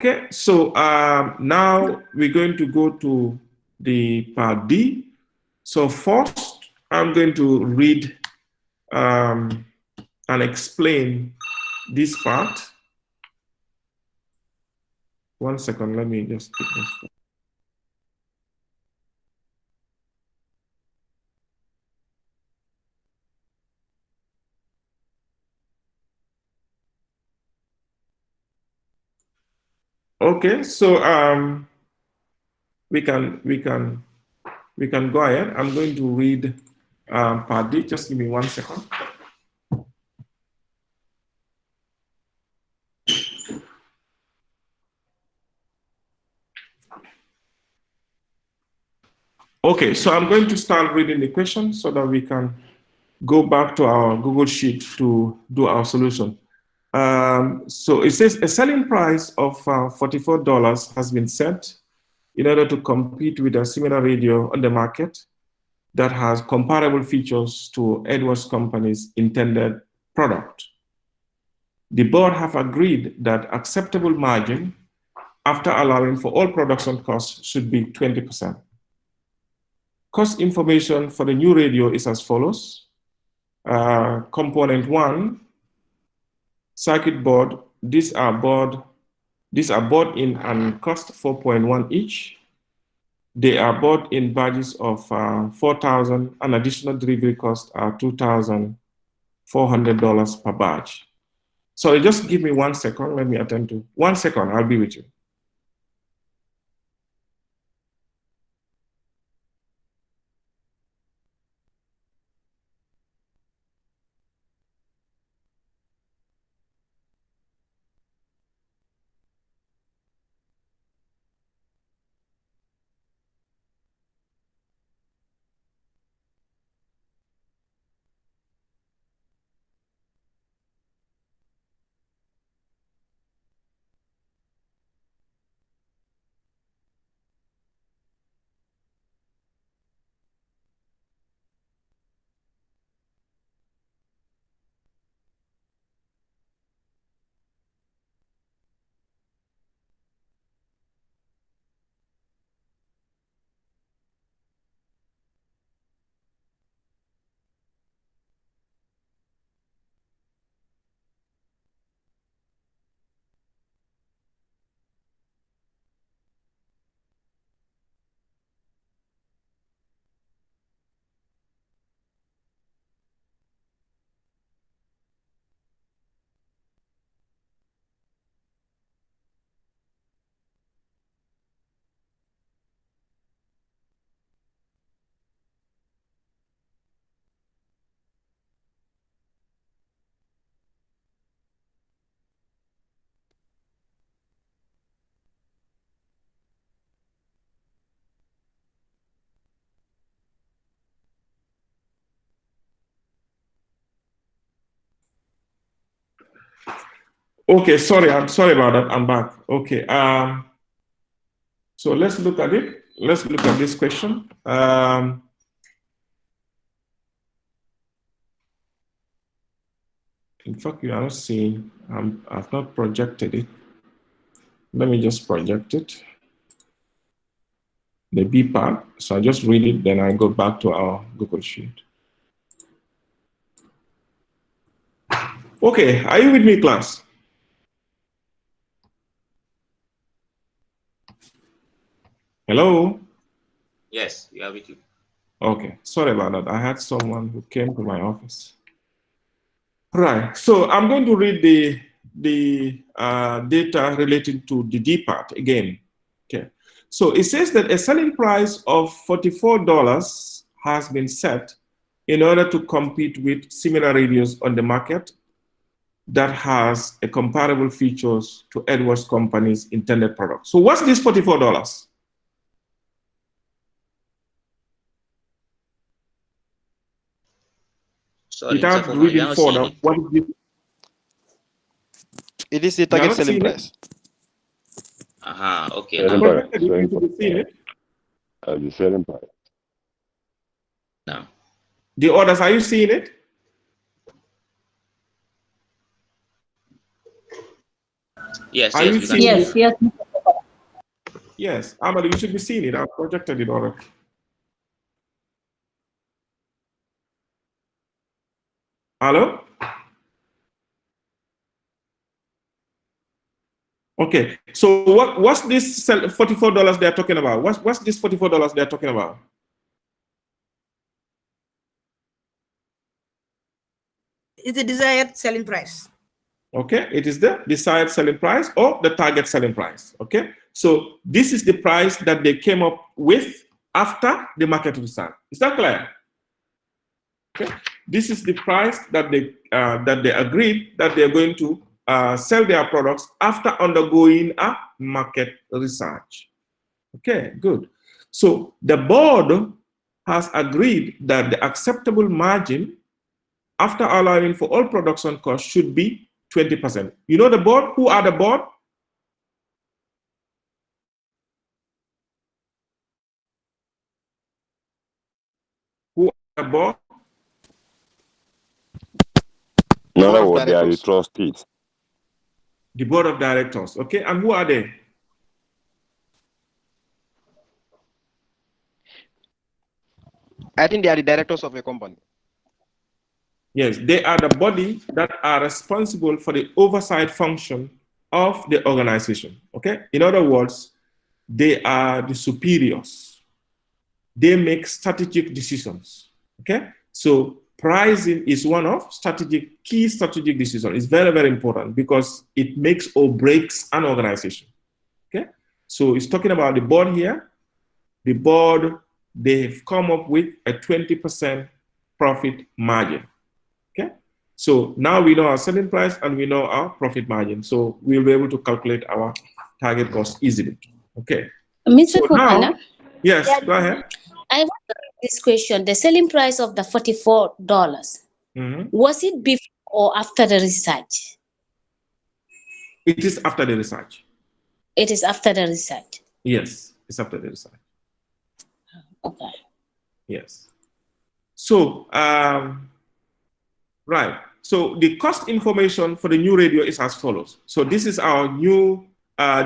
Okay, so now we're going to go to the part D. So first, I'm going to read and explain this part. One second, let me just pick this. Okay, so we can go ahead. I'm going to read part D. Just give me 1 second. Okay, so I'm going to start reading the question so that we can go back to our Google Sheet to do our solution. So it says a selling price of $44 has been set in order to compete with a similar radio on the market that has comparable features to Edwards Company's intended product. The board have agreed that acceptable margin after allowing for all production costs should be 20%. Cost information for the new radio is as follows. Component 1, circuit board. These are bought in and cost 4.1 each. They are bought in batches of 4,000, and additional delivery costs are $2,400 per batch. So just give me 1 second. Let me attend to 1 second. I'll be with you. Okay, sorry, I'm sorry about that. I'm back. Okay, so let's look at it. Let's look at this question. In fact, you are not seeing, I've not projected it. Let me just project it. The B part. So I just read it, then I go back to our Google Sheet. Okay, are you with me, class? Hello? Yes, we are with you. Okay, sorry about that. I had someone who came to my office. Right, so I'm going to read the data relating to the D part again. Okay, so it says that a selling price of $44 has been set in order to compete with similar radios on the market that has a comparable features to Edwards Company's intended product. So what's this $44? Sorry, Without Mr. reading you are not further, seeing it. what is this? It is the You are target not selling seeing price. it? Okay. Selling Now, price. You should be seeing it. The selling price. now, The orders, are you seeing it? Yes, Are yes, you we can seeing see it? it. Yes, yes. Yes, Amadi, you should be seeing it. I've projected it already. Hello? Okay, so what's this $44 they're talking about? What's this $44 they're talking about? It's the desired selling price. Okay, it is the desired selling price or the target selling price. Okay, so this is the price that they came up with after the market research. Is that clear? Okay, this is the price that they agreed that they're going to sell their products after undergoing a market research. Okay, good. So the board has agreed that the acceptable margin after allowing for all production costs should be 20%. You know the board? Who are the board? Who are the board? In other Board of words, they are the directors. trustees. The board of directors. Okay, and who are they? I think they are the directors of a company. Yes, they are the body that are responsible for the oversight function of the organization. Okay, in other words, they are the superiors. They make strategic decisions. Okay, so pricing is one of key strategic decisions. It's very, very important because it makes or breaks an organization. Okay, so it's talking about the board here. The board, they've come up with a 20% profit margin. Okay, so now we know our selling price and we know our profit margin. So we'll be able to calculate our target cost easily. Okay. Mr. So Fofana, now, yes, go ahead. I want to ask this question. The selling price of the $44, was it before or after the research? It is after the research. It is after the research. Yes, it's after the research. Okay. Yes. So, right. So the cost information for the new radio is as follows. So this is our new,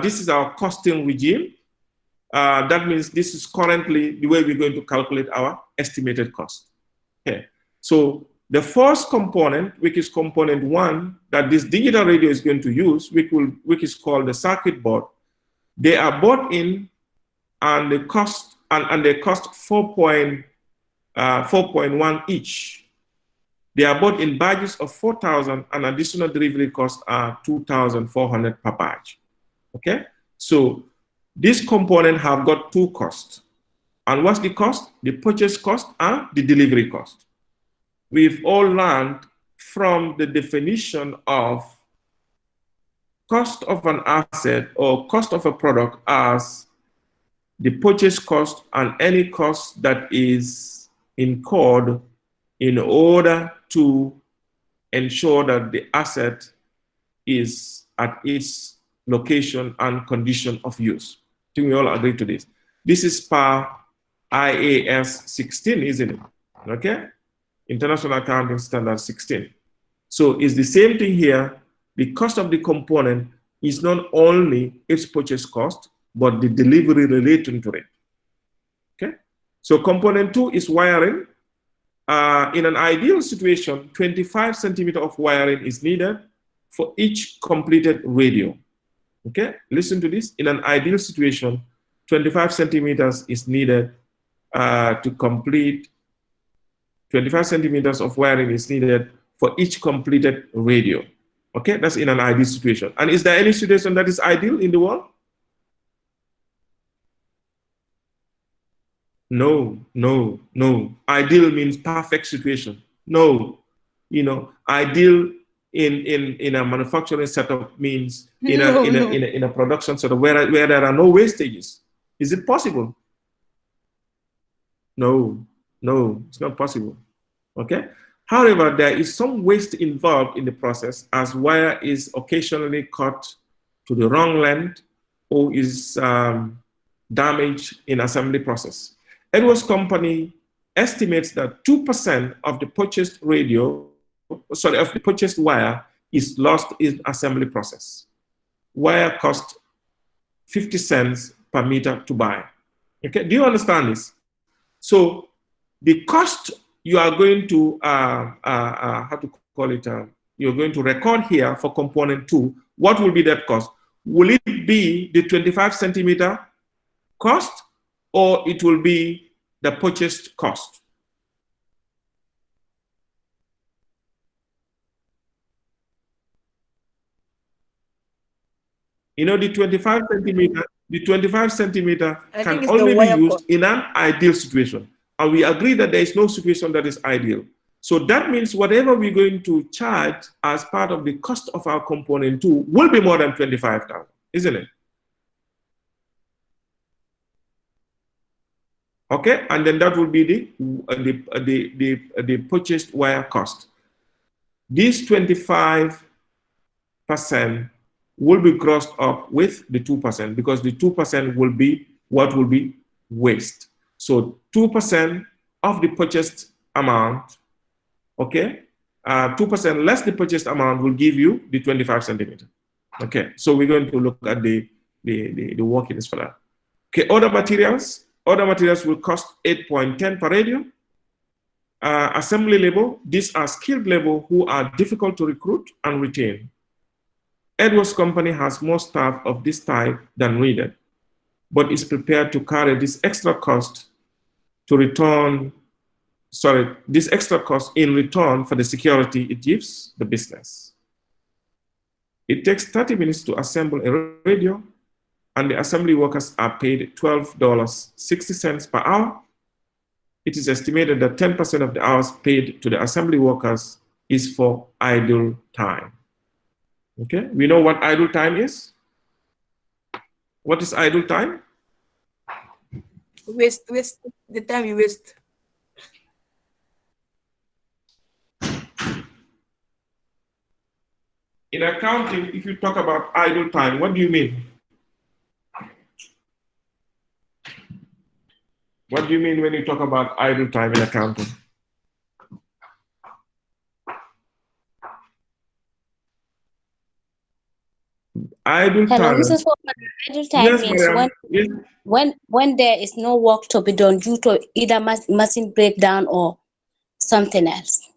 this is our costing regime. That means this is currently the way we're going to calculate our estimated cost. Okay. So the first component, which is component 1, that this digital radio is going to use, which is called the circuit board, they are bought in and they cost 4.1 each. They are bought in badges of 4,000 and additional delivery costs are 2,400 per badge. Okay, so this component have got 2 costs. And what's the cost? The purchase cost and the delivery cost. We've all learned from the definition of cost of an asset or cost of a product as the purchase cost and any cost that is incurred in order to ensure that the asset is at its location and condition of use. I think we all agree to this. This is per IAS 16, isn't it? Okay? International Accounting Standard 16. So it's the same thing here. The cost of the component is not only its purchase cost, but the delivery relating to it. Okay? So component 2 is wiring. In an ideal situation, 25 centimeters of wiring is needed for each completed radio. Okay, listen to this. In an ideal situation, 25 centimeters is needed to complete, 25 centimeters of wiring is needed for each completed radio. Okay, that's in an ideal situation. And is there any situation that is ideal in the world? No, no, no. Ideal means perfect situation. No, you know, ideal in a manufacturing setup means in a production setup where there are no wastages. Is it possible? No, no, it's not possible. Okay. However, there is some waste involved in the process as wire is occasionally cut to the wrong length or is damaged in assembly process. Edwards Company estimates that 2% of the purchased radio, of the purchased wire is lost in assembly process. wire cost 50 cents per meter to buy. Okay, do you understand this? So the cost you are going to, how to call it, you're going to record here for component 2, what will be that cost? Will it be the 25 centimeter cost, or it will be the purchased cost? You know, the 25 centimeter can only be used in an ideal situation. And we agree that there is no situation that is ideal. So that means whatever we're going to charge as part of the cost of our component 2 will be more than 25,000, isn't it? Okay, and then that will be the purchased wire cost. This 25% will be grossed up with the 2%, because the 2% will be what will be waste. So 2% of the purchased amount, okay, 2% less the purchased amount will give you the 25 centimeter. Okay, so we're going to look at the workings for that. Okay, other materials will cost 8.10 per radio. Assembly labor, these are skilled labor who are difficult to recruit and retain. Edwards Company has more staff of this type than needed, but is prepared to carry this extra cost in return for the security it gives the business. It takes 30 minutes to assemble a radio, and the assembly workers are paid $12.60 per hour. It is estimated that 10% of the hours paid to the assembly workers is for idle time. Okay, we know what idle time is. What is idle time? Waste the time you waste. In accounting, if you talk about idle time, what do you mean? What do you mean when you talk about idle time in accounting? Idle time. Mrs. Hoffman, idle time Yes, means yes. when there is no work to be done due to either machine breakdown or something else.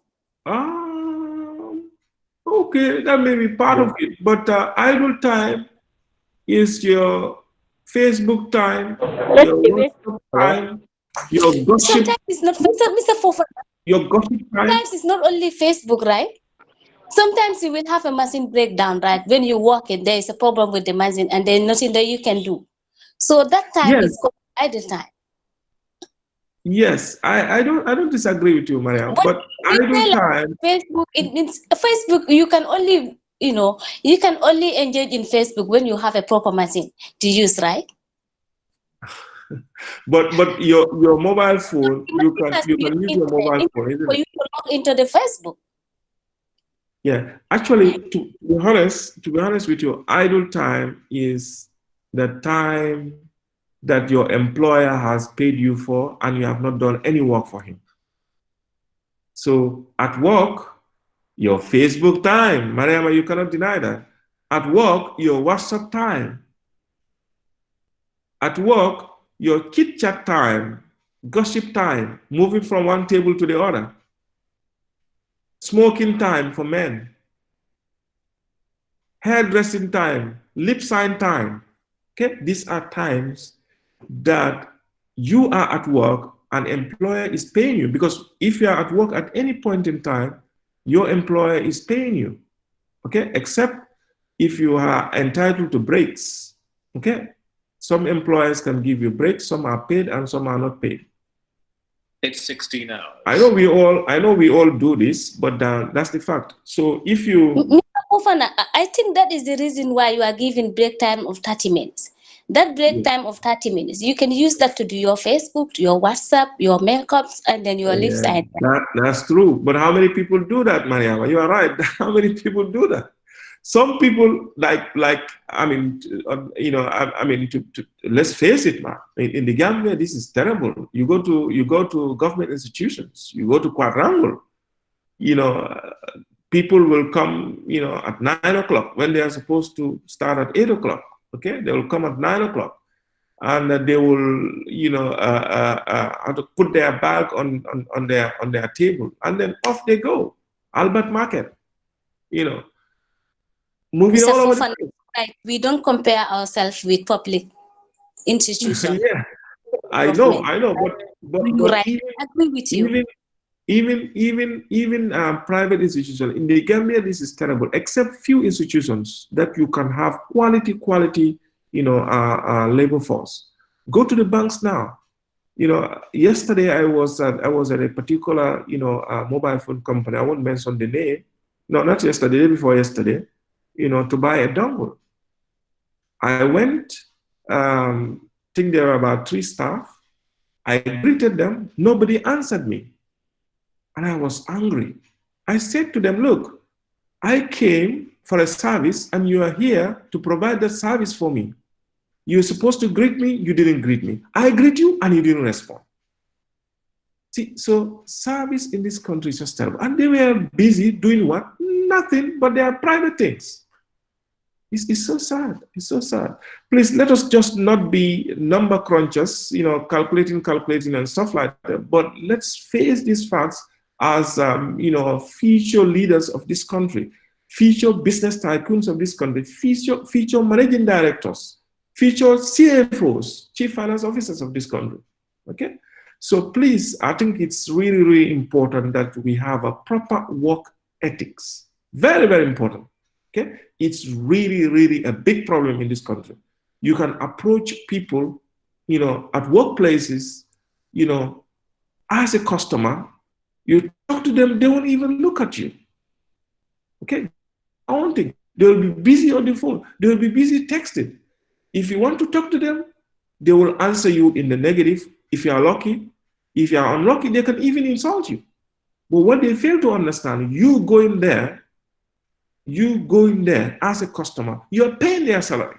Okay, that may be part of it, but idle time is your Facebook time, your WhatsApp time, your gossip. Sometimes it's not, Mr. Fofa. Your gossip time. Sometimes it's not only Facebook, right? Sometimes you will have a machine breakdown, right? When you work and there is a problem with the machine and there's nothing that you can do. So that time is called idle time. Yes, I don't disagree with you, Maria. But idle time. Facebook, it means Facebook. You can only engage in Facebook when you have a proper machine to use, right? but your mobile phone, you can use your mobile phone, isn't it? For you to log into the Facebook. Yeah, actually, to be honest with you, idle time is the time that your employer has paid you for and you have not done any work for him. So at work, your Facebook time, Mariama, you cannot deny that. At work, your WhatsApp time. At work, your chit chat time, gossip time, moving from one table to the other. Smoking time for men. Hairdressing time, lip sign time. Okay, these are times that you are at work and employer is paying you, because if you are at work at any point in time, your employer is paying you. Okay, except if you are entitled to breaks. Okay, some employers can give you breaks, some are paid and some are not paid. It's 16 hours. I know we all do this, but that's the fact. So if you, Mr. Fofana, I think that is the reason why you are given break time of 30 minutes. That break time of 30 minutes, you can use that to do your Facebook, your WhatsApp, your makeups, and then your lip sign. That's true. But how many people do that, Mariama? You are right. How many people do that? Some people let's face it, man. In the Gambia, this is terrible. You go to government institutions, you go to Quadrangle, people will come, at 9 o'clock when they are supposed to start at 8 o'clock. Okay, they will come at 9 o'clock, and they will, put their bag on their table, and then off they go. Albert Market, moving Mr. all over the Fofana, place. right, we don't compare ourselves with public institutions. Yeah, I know, government. You but right. I agree with you. even private institutions in the Gambia, this is terrible. Except few institutions that you can have quality, labor force. Go to the banks now. Yesterday I was at a particular, mobile phone company. I won't mention the name. No, not yesterday, the day before yesterday. To buy a dongle. I went. Think there were about 3 staff. I greeted them. Nobody answered me. And I was angry. I said to them, look, I came for a service and you are here to provide that service for me. You're supposed to greet me, you didn't greet me. I greet you and you didn't respond. See, so service in this country is just terrible. And they were busy doing what? Nothing but their private things. It's so sad. It's so sad. Please let us just not be number crunchers, calculating and stuff like that. But let's face these facts as, future leaders of this country, future business tycoons of this country, future managing directors, future CFOs, chief finance officers of this country. Okay. So please, I think it's really, really important that we have a proper work ethics. Very, very important. Okay, it's really, really a big problem in this country. You can approach people, at workplaces, as a customer. You talk to them, they won't even look at you. Okay, I don't think they will be busy on the phone. They will be busy texting. If you want to talk to them, they will answer you in the negative. If you are lucky, if you are unlucky, they can even insult you. But what they fail to understand, you going there as a customer, you're paying their salary.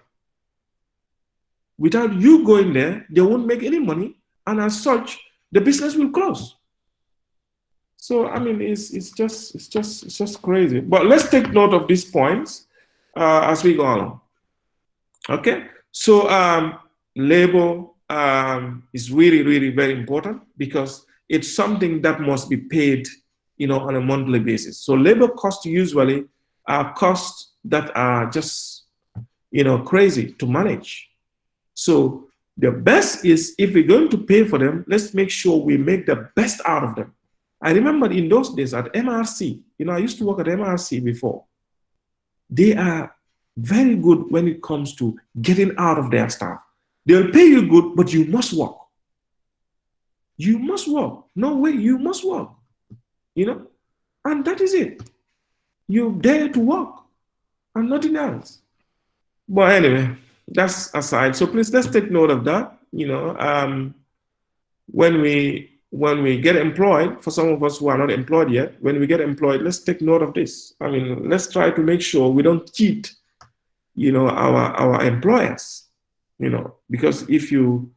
Without you going there, they won't make any money, and as such, the business will close. So I mean, it's just crazy. But let's take note of these points as we go along. Okay, so labor is really, really very important because it's something that must be paid, on a monthly basis. So labor costs usually are costs that are just, crazy to manage. So the best is, if we're going to pay for them, let's make sure we make the best out of them. I remember in those days at MRC, I used to work at MRC before. They are very good when it comes to getting out of their staff. They'll pay you good, but you must work. You must work. No way, you must work. And that is it. You're there to work and nothing else. But anyway, that's aside. So please, let's take note of that. When we get employed, for some of us who are not employed yet, when we get employed, let's take note of this. I mean, let's try to make sure we don't cheat, our employers, because if you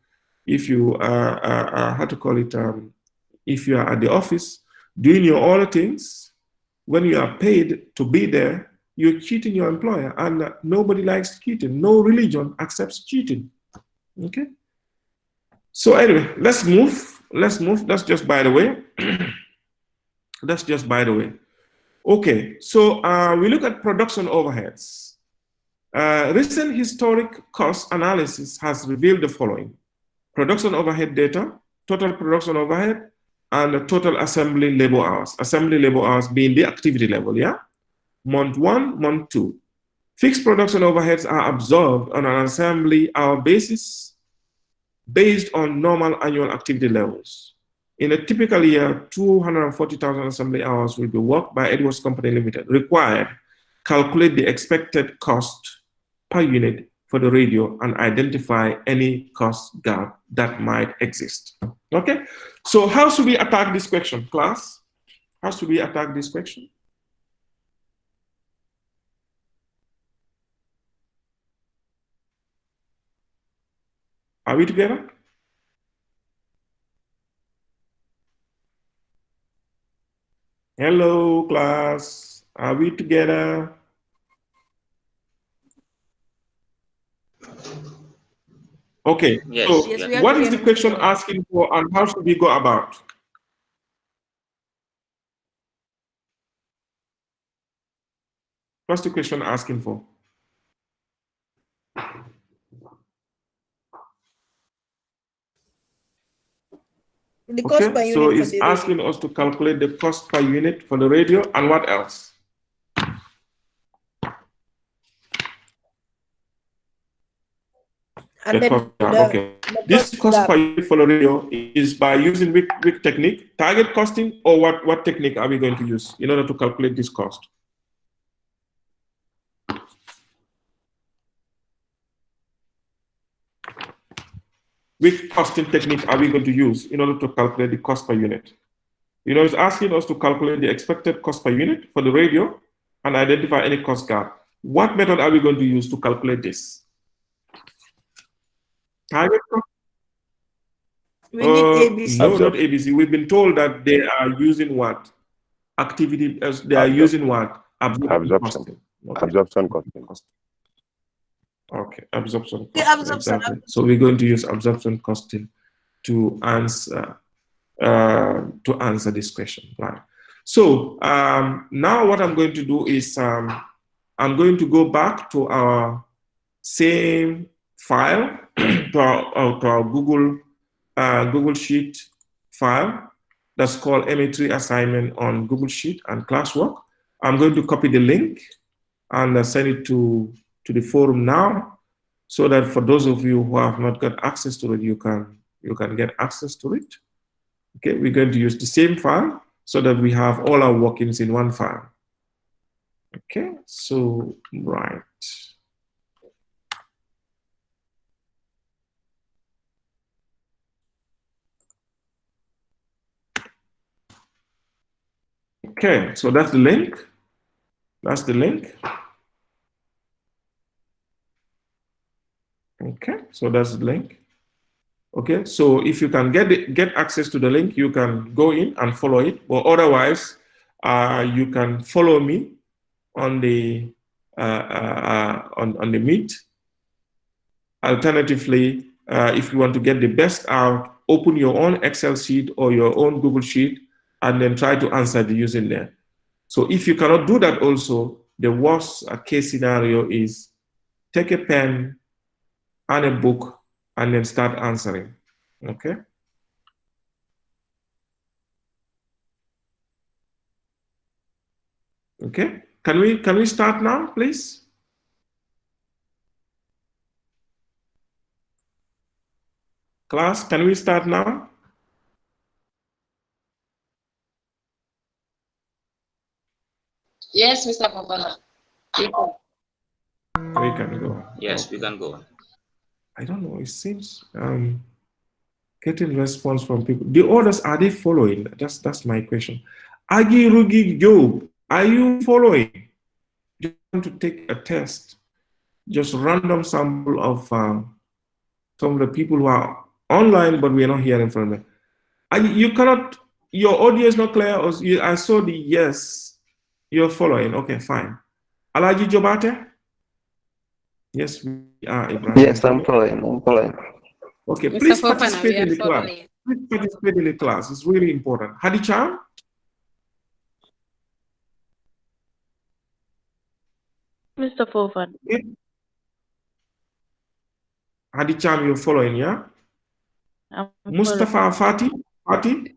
how to call it, if you are at the office doing your other things, when you are paid to be there, you're cheating your employer, and nobody likes cheating. No religion accepts cheating. Okay. So anyway, let's move. That's just by the way. That's just by the way. Okay. So we look at production overheads. Recent historic cost analysis has revealed the following: production overhead data, total production overhead, and the total assembly labor hours. Assembly labor hours being the activity level, yeah? Month 1, month 2. Fixed production overheads are absorbed on an assembly hour basis based on normal annual activity levels. In a typical year, 240,000 assembly hours will be worked by Edwards Company Limited. Required, calculate the expected cost per unit for the radio and identify any cost gap that might exist. Okay, so how should we attack this question, class? How should we attack this question? Are we together? Hello, class. Are we together? Okay, Yes. so Yes, yeah. we are what is the together, question Mr. Baba. asking for and how should we go about? What's the question asking for? The cost per Okay, so unit for it's the asking radio. us to calculate the cost per unit for the radio and what else? And The then cost, the okay. This cost cost gap. per unit for the radio is by using which technique? Target costing, or what technique are we going to use in order to calculate this cost? Which costing technique are we going to use in order to calculate the cost per unit? You know, it's asking us to calculate the expected cost per unit for the radio and identify any cost gap. What method are we going to use to calculate this? Target cost? We need ABC. No, not ABC. We've been told that they are using what? Activity, they are using what? Absorption costing. Okay. Absorption costing. Okay, absorption The costing, absorption. exactly. So we're going to use absorption costing to answer this question, right? So now what I'm going to do is I'm going to go back to our same file, to our Google Sheet file that's called MA3 assignment on Google Sheet and classwork. I'm going to copy the link and send it to the forum now, so that for those of you who have not got access to it, you can get access to it. Okay, we're going to use the same file so that we have all our workings in one file. Okay, so right. Okay, so that's the link. That's the link. Okay, so that's the link. Okay, so if you can get access to the link, you can go in and follow it. Or otherwise, you can follow me on the on the Meet. Alternatively, if you want to get the best out, open your own Excel sheet or your own Google Sheet and then try to answer the using there. So if you cannot do that also, the worst case scenario is take a pen and a book and then start answering, okay? Okay, can we start now, please? Class, can we start now? Yes, Mr. Bobala. We can go. Yes, Okay. we can go. I don't know, it seems getting response from people. The others, are they following? That's my question. Agi Rugi Job, are you following? You want to take a test, just random sample of some of the people who are online, but we are not hearing from them. You cannot, your audio is not clear. Or I saw the yes, you're following. Okay, fine. Alaji Jobate? Yes, we are, Ibrahim. Yes, I'm following. Okay, Mr. please Fofana, participate we are in the class. following. Please participate in the class. It's really important. Hadi Cham? Mr. Fofan. Okay. Hadi Cham, you're following, yeah? I'm Mustafa Fati? Fati?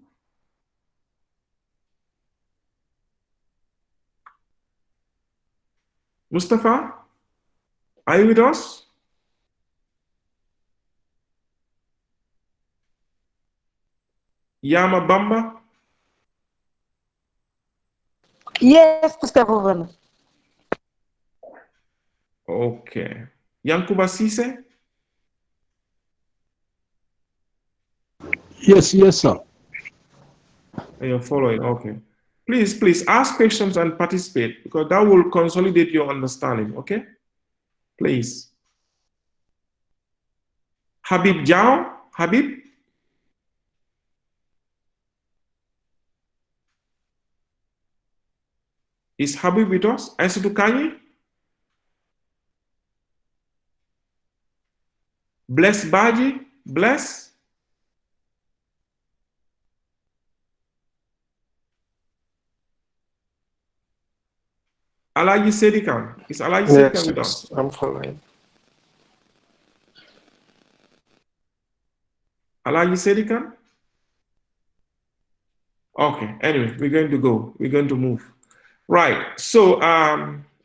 Mustafa? Are you with us? Yama Bamba? Yes, Mr. Fofan. Okay. Yankuba Sise? Yes, sir. You're following, okay. Please ask questions and participate, because that will consolidate your understanding, okay? Please. Habib Jao? Habib? Is Habib with us? Aissatou Kanyi? Bless Baji? Bless? Alaji Sedikan. Is Alaji Sedikan with us? I'm following. Alaji Sedikan? Okay, anyway, we're going to go. We're going to move. Right, so,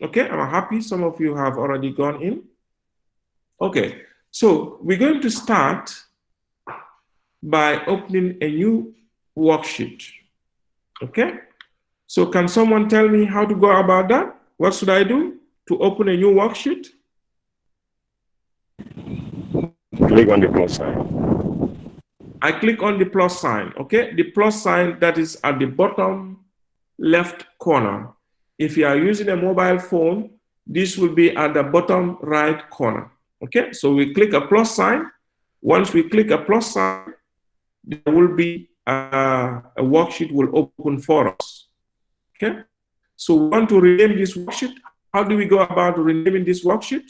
okay, I'm happy some of you have already gone in. Okay, so we're going to start by opening a new worksheet. Okay, so can someone tell me how to go about that? What should I do to open a new worksheet? Click on the plus sign. I click on the plus sign, okay? The plus sign that is at the bottom left corner. If you are using a mobile phone, this will be at the bottom right corner, okay? So we click a plus sign. Once we click a plus sign, there will be a worksheet will open for us, okay? So we want to rename this worksheet. How do we go about renaming this worksheet?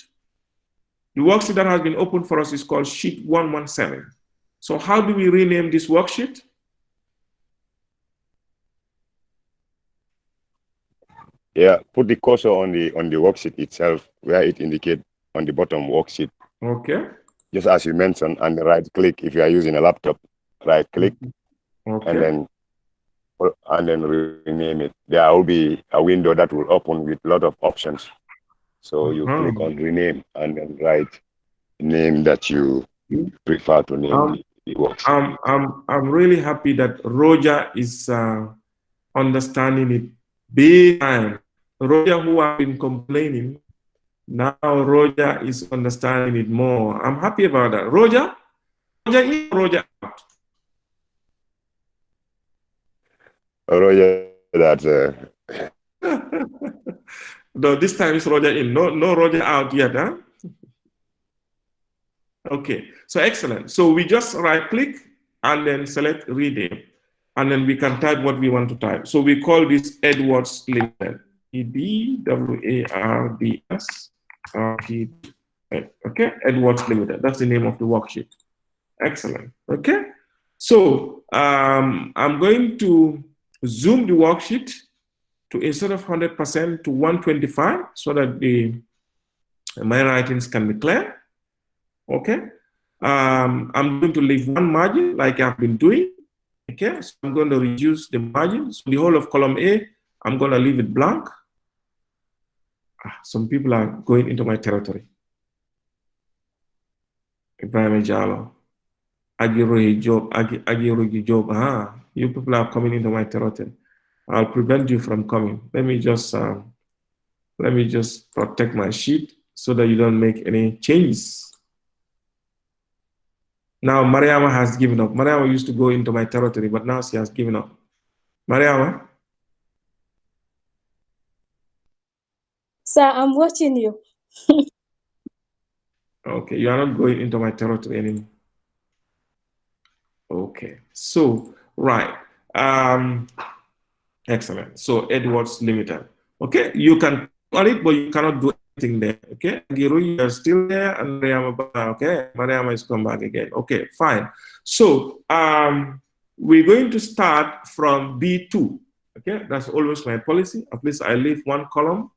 The worksheet that has been opened for us is called Sheet 117. So how do we rename this worksheet? Yeah, put the cursor on the worksheet itself where it indicates on the bottom worksheet. Okay. Just as you mentioned, and right click if you are using a laptop, right click, Okay. and then rename it. There will be a window that will open with a lot of options. So you click on rename and then write name that you prefer to name the worksheet. I'm really happy that Roger is understanding it big time. Roger, who have been complaining, now Roger is understanding it more. I'm happy about that. Roger in, Roger out. Roger, that's No, this time it's Roger in. No Roger out yet, huh? Okay, so excellent. So we just right click and then select rename, and then we can type what we want to type. So we call this Edwards Limited. EDWARDS. Okay, Edwards Limited. That's the name of the worksheet. Excellent. Okay, so I'm going to zoom the worksheet to, instead of 100%, to 125 so that my writings can be clear. Okay, I'm going to leave one margin like I've been doing. Okay, so I'm going to reduce the margin. So the whole of column A, I'm going to leave it blank. Some people are going into my territory. Ibrahim Jalo, Agirohi Job. You people are coming into my territory. I'll prevent you from coming. Let me just protect my sheet so that you don't make any changes. Now Mariama has given up. Mariama used to go into my territory, but now she has given up. Mariama? Sir, I'm watching you. Okay, you are not going into my territory anymore. Okay, so, right. Excellent. So, Edwards Limited. Okay, you can on it, but you cannot do anything there. Okay, Giru, you are still there, and Mariama, okay, Mariama is come back again. Okay, fine. So, we're going to start from B2. Okay, that's always my policy. At least I leave one column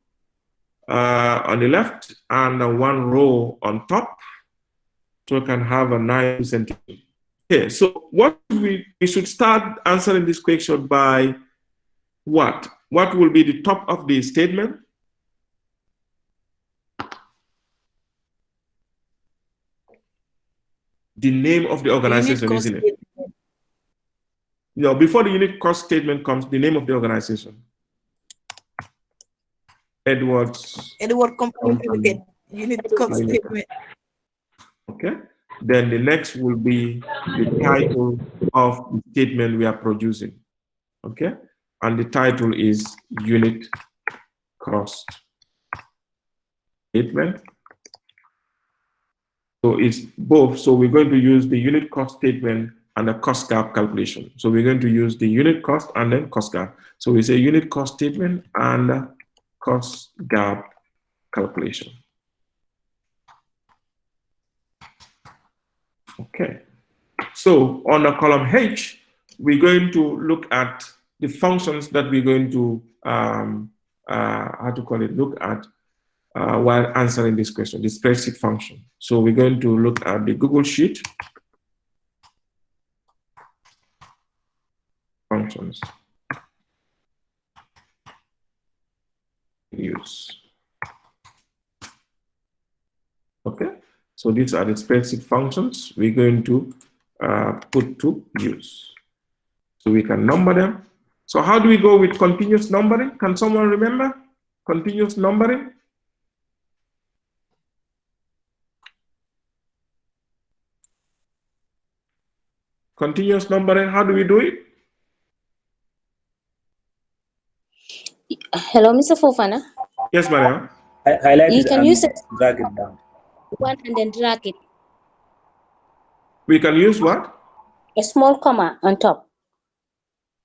on the left and one row on top, so we can have a nice sentence. Okay, so what we should start answering this question by what? What will be the top of the statement? The name of the organization, isn't it? You know, before the unit cost statement comes, the name of the organization. Edward Company Limited. Unit cost statement. Okay. Then the next will be the title of the statement we are producing. Okay. And the title is Unit Cost Statement. So it's both. So we're going to use the unit cost statement and the cost gap calculation. So we're going to use the unit cost and then cost gap. So we say unit cost statement and cost gap calculation. Okay, so on the column H, we're going to look at the functions that we're going to, look at while answering this question, the spreadsheet function. So we're going to look at the Google Sheet functions. Use. Okay, so these are the spreadsheet functions we're going to put to use. So we can number them. So how do we go with continuous numbering? Can someone remember continuous numbering? Continuous numbering, how do we do it? Hello, Mr. Fofana. Yes, Maria. Highlight You it can and use it drag it down. one and then drag it. We can use what? A small comma on top.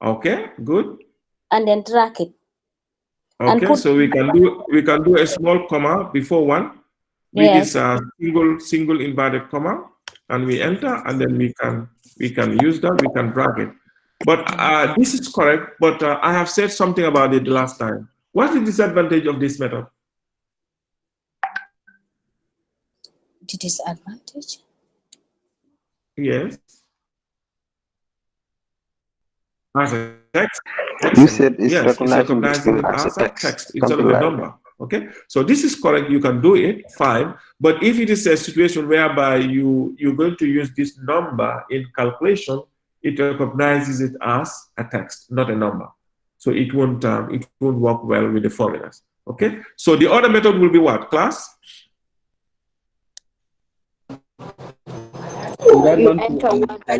Okay, good. And then drag it. Okay, so we can do a small comma before one, which Yes. is a single inverted comma, and we enter, and then we can use that. We can drag it. But this is correct. But I have said something about it the last time. What's the disadvantage of this method? The disadvantage? Yes. As a text. You said it's yes, recognizing the string it as a text. instead of a number. Okay, so this is correct. You can do it, fine. But if it is a situation whereby you're going to use this number in calculation, it recognizes it as a text, not a number. So it won't work well with the formulas. Okay, so the other method will be what, class? I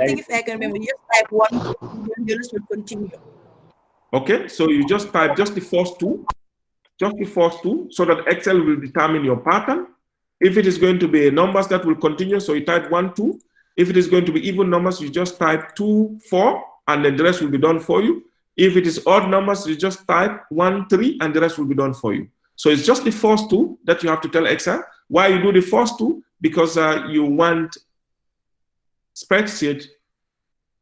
think if I can remember, you just type one, then the rest will continue. Okay, so you just type just the first two, so that Excel will determine your pattern. If it is going to be numbers, that will continue, so you type 1, 2. If it is going to be even numbers, you just type 2, 4, and then the rest will be done for you. If it is odd numbers, you just type 1, 3, and the rest will be done for you. So it's just the first two that you have to tell Excel. Why you do the first two? Because you want spreadsheet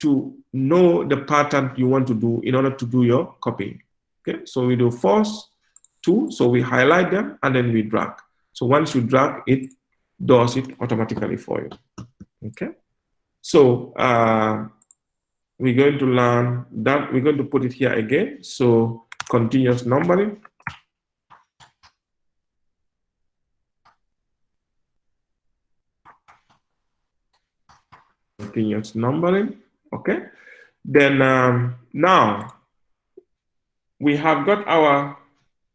to know the pattern you want to do in order to do your copying. Okay, so we do first two, so we highlight them and then we drag. So once you drag, it does it automatically for you. Okay, so we're going to learn that. We're going to put it here again. So continuous numbering. Continuous numbering. Okay, then now we have got our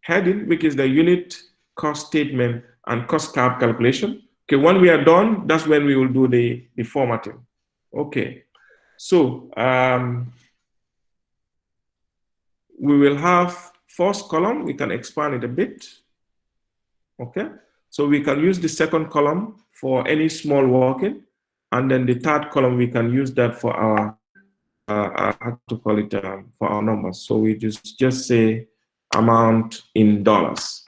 heading, which is the unit cost statement and cost curve calculation. Okay, when we are done, that's when we will do the formatting. Okay, so we will have first column, we can expand it a bit. Okay, so we can use the second column for any small working, and then the third column, we can use that for our how to call it, for our numbers. So we just say amount in dollars.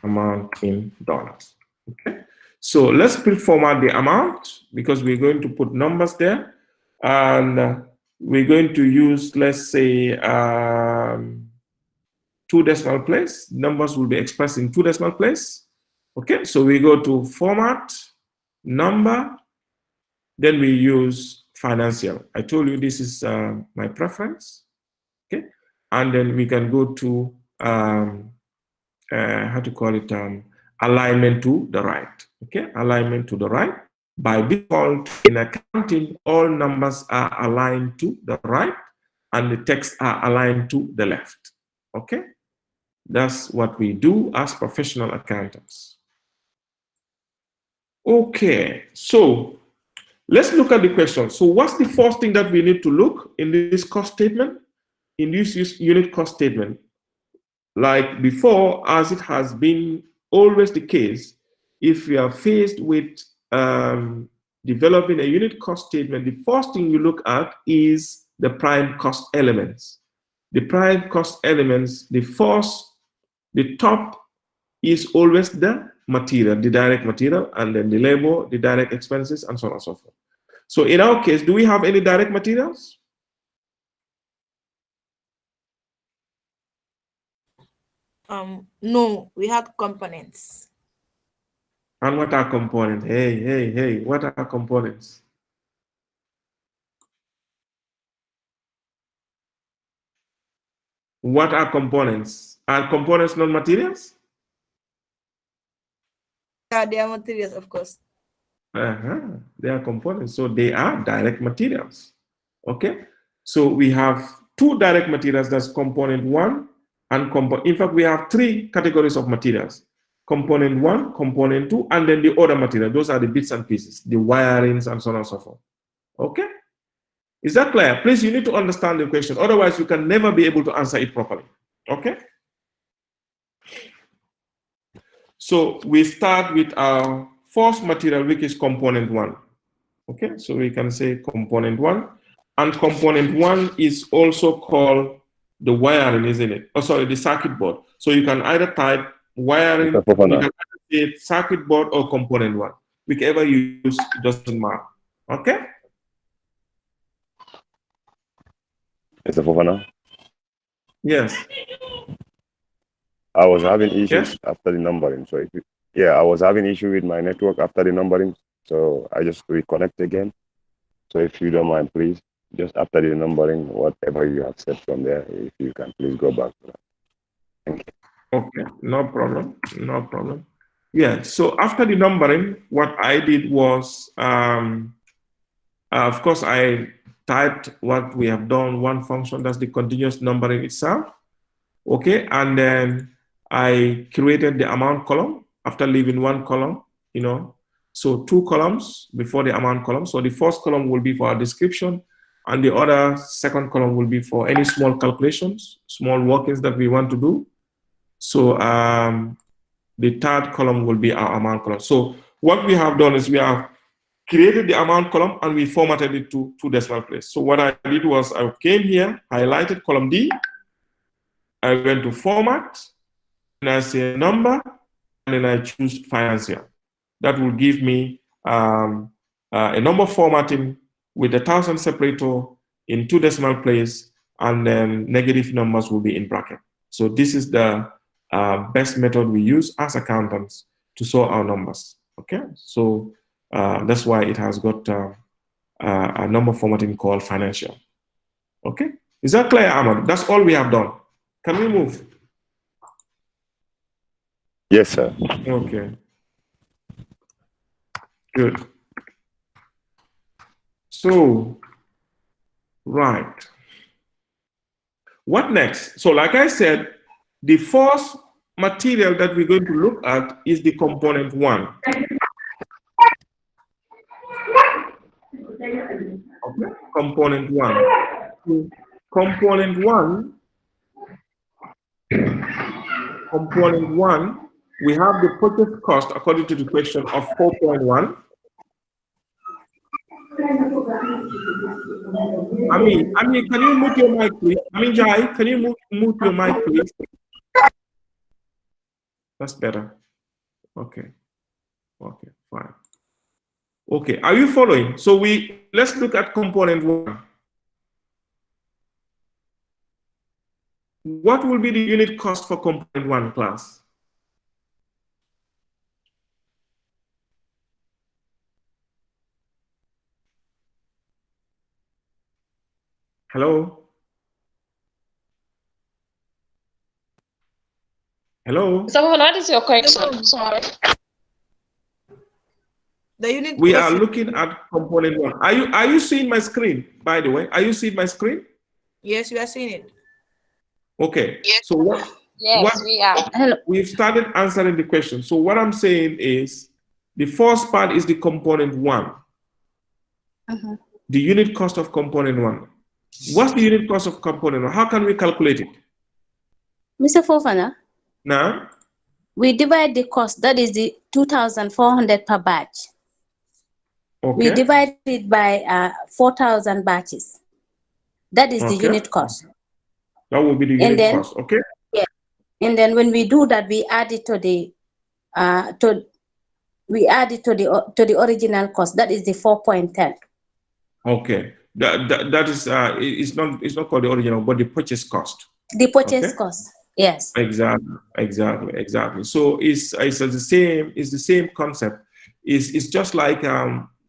Amount in dollars. Okay. So let's pre-format the amount because we're going to put numbers there, and we're going to use, let's say, 2 decimal place. Numbers will be expressed in 2 decimal place. Okay. So we go to format, number. Then we use financial. I told you this is my preference. Okay, and then we can go to how to call it, alignment to the right. Okay, alignment to the right. By default, in accounting, all numbers are aligned to the right, and the text are aligned to the left. Okay, that's what we do as professional accountants. Okay, so let's look at the question. So what's the first thing that we need to look in this cost statement, in this unit cost statement? Like before, as it has been always the case, if you are faced with developing a unit cost statement, the first thing you look at is the prime cost elements. the prime cost elements, the top is always the material, the direct material, and then the labor, the direct expenses, and so on and so forth. So in our case, do we have any direct materials? No, we have components. And what are components? Hey, what are components? What are components? Are components not materials? They are materials, of course. They are components, so they are direct materials. Okay, so we have two direct materials, that's component one and in fact, we have three categories of materials. Component one, component two, and then the other material. Those are the bits and pieces, the wirings, and so on and so forth. Okay, is that clear? Please, you need to understand the question, otherwise you can never be able to answer it properly. Okay, so we start with our first material, which is component one. Okay, so we can say component one, and component one is also called the wiring, isn't it? Oh, sorry, the circuit board. So you can either type wiring, you can either say circuit board or component one, whichever you use, it doesn't matter. Okay. Mr. Fofana? Yes. I was having issues after the numbering. So I was having issue with my network after the numbering. So I just reconnect again. So if you don't mind, please, just after the numbering, whatever you have said from there, if you can please go back to that. Thank you. Okay, no problem. No problem. Yeah, so after the numbering, what I did was, of course, I typed what we have done, one function, that's the continuous numbering itself. Okay, and then I created the amount column after leaving one column, you know. So two columns before the amount column. So the first column will be for our description, and the other second column will be for any small calculations, small workings that we want to do. So the third column will be our amount column. So what we have done is we have created the amount column and we formatted it to 2 decimal places. So what I did was I came here, highlighted column D, I went to format, and I say number, and then I choose financial. That will give me a number formatting with a 1000 separator in 2 decimal place, and then negative numbers will be in bracket. So this is the best method we use as accountants to sort our numbers. Okay, so that's why it has got a number formatting called financial. Okay, is that clear, Ahmad? That's all we have done. Can we move? Yes, sir. Okay. Good. So, right. What next? So, like I said, the first material that we're going to look at is the component one. Okay. Component one. Component one, we have the purchase cost according to the question of 4.1. I mean, can you mute your mic, please? I mean, Jai, can you mute your mic, please? That's better. Okay. Okay, fine. Okay, are you following? So let's look at component one. What will be the unit cost for component one, class? Hello? Hello? So what is your question? Sorry. The unit we are looking at component one. Are you seeing my screen, by the way? Are you seeing my screen? Yes, we are seeing it. Okay. Yes. So we are. Hello. We've started answering the question. So what I'm saying is the first part is the component one. The unit cost of component one. What's the unit cost of component one? How can we calculate it? Mr. Fofana? Now? We divide the cost, that is the 2,400 per batch. Okay. We divide it by 4,000 batches. That is the unit cost. That will be the unit then, cost, okay? Yeah. And then when we do that, we add it to the to the original cost. That is the 4.10. Okay. That is it's not called the original, but the purchase cost. The purchase cost. Yes. Exactly. So it's the same concept. It's just like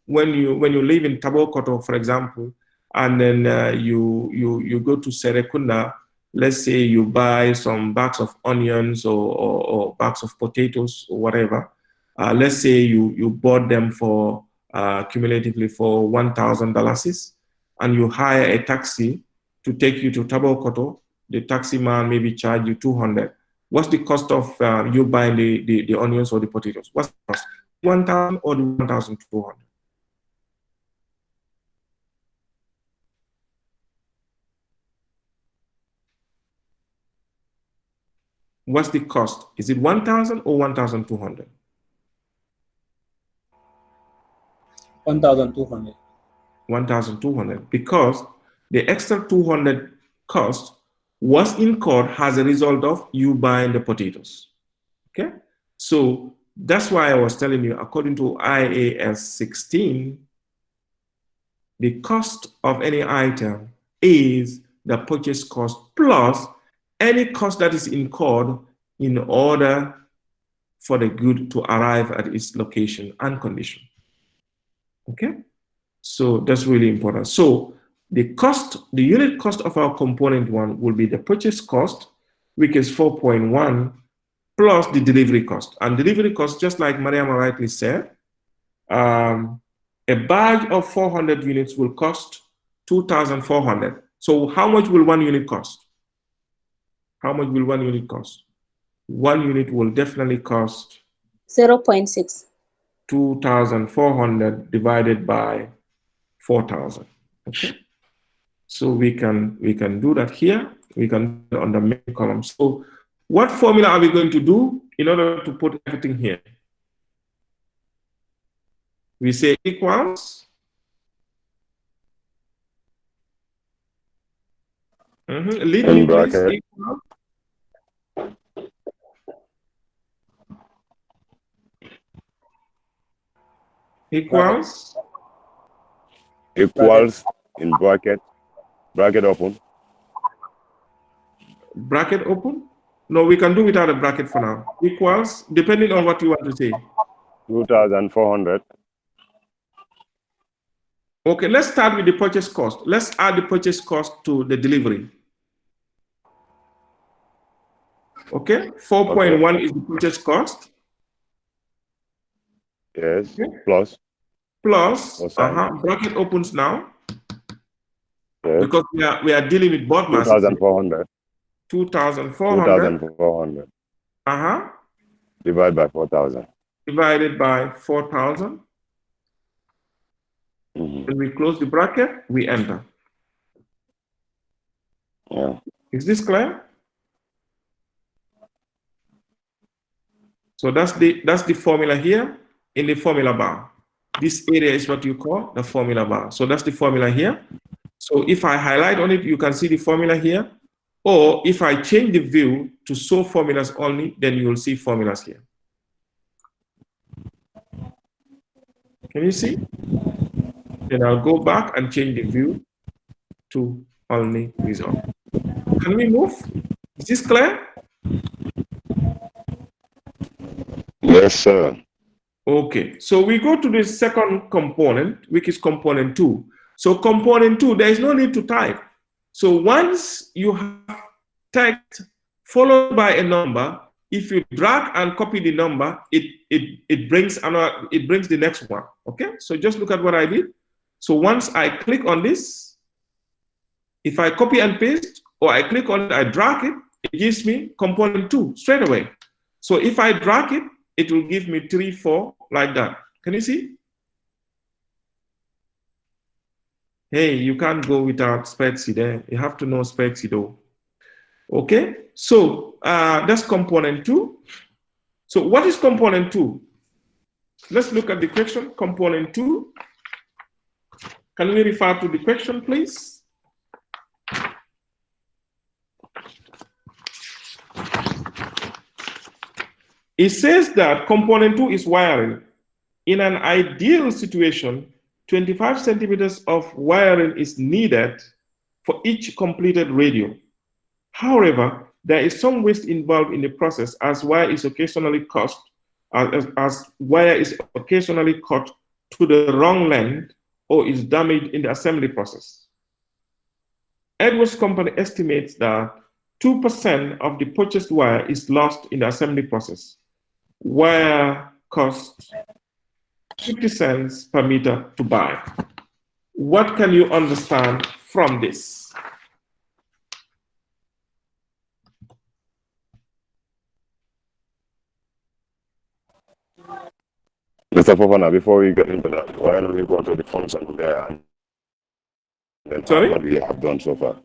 when you live in Tabokoto, for example, and then you go to Serekunda. Let's say you buy some bags of onions or bags of potatoes or whatever. Let's say you bought them for cumulatively for $1,000, and you hire a taxi to take you to Tabokoto. The taxi man maybe charge you $200. What's the cost of you buying the onions or the potatoes? What's the cost? 1,000 or the 1,200? What's the cost? Is it 1,000 or 1,200? 1,200. 1,200, because the extra 200 cost was incurred as a result of you buying the potatoes. Okay, so that's why I was telling you, according to IAS 16, the cost of any item is the purchase cost plus any cost that is incurred in order for the good to arrive at its location and condition. Okay, so that's really important. So the unit cost of our component one will be the purchase cost, which is 4.1, plus the delivery cost. And delivery cost, just like Mariama rightly said, a bag of 400 units will cost 2,400. So how much will one unit cost? How much will one unit cost? One unit will definitely cost 0.6. 2,400 divided by 4,000. Okay. So we can do that here. We can do it on the main column. So what formula are we going to do in order to put everything here? We say equals. Lead me, please. Equals. Equals in bracket open. Bracket open? No, we can do without a bracket for now. Equals, depending on what you want to say. 2,400. Okay, let's start with the purchase cost. Let's add the purchase cost to the delivery. Okay, 4.1 is the purchase cost. Yes, okay. plus. Bracket opens now. Yes. Because we are dealing with board masses. 2,400. 2,400. 2,400. Divided by 4,000. Divided by 4,000. When we close the bracket, we enter. Yeah. Is this clear? So that's the formula here in the formula bar. This area is what you call the formula bar. So that's the formula here. So if I highlight on it, you can see the formula here. Or if I change the view to show formulas only, then you will see formulas here. Can you see? Then I'll go back and change the view to only result. Can we move? Is this clear? Yes, sir. Okay, so we go to the second component, which is component 2. So component 2, there is no need to type. So once you have text followed by a number, if you drag and copy the number, it brings the next one. Okay, so just look at what I did. So once I click on this, if I copy and paste, or I click on it, I drag it, it gives me component 2 straight away. So if I drag it, it will give me 3, 4 like that. Can you see? Hey, you can't go without spreadsheet there. You have to know spreadsheet though. Okay, so that's component 2. So what is component 2? Let's look at the question. Component 2. Can we refer to the question, please? It says that component 2 is wiring. In an ideal situation, 25 centimeters of wiring is needed for each completed radio. However, there is some waste involved in the process as wire is occasionally cut to the wrong length or is damaged in the assembly process. Edwards Company estimates that 2% of the purchased wire is lost in the assembly process. Wire costs 50 cents per meter to buy. What can you understand from this? Mr. Fofana, before we get into that, why don't we go to the function there and then what we have done so far?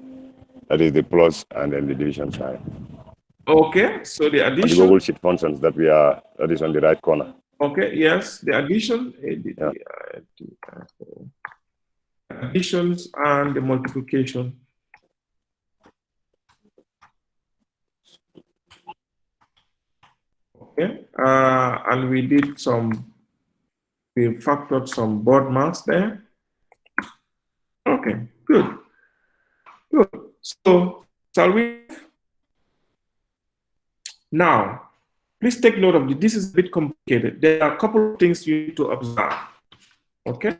That is the plus and then the division sign. Okay, so the addition. And the Google Sheet functions that is on the right corner. Okay, yes, the addition, additions and the multiplication. Okay, and we factored some board marks there. Okay, good. Good. So, shall we? Now, please take note of this. This is a bit complicated. There are a couple of things you need to observe. Okay?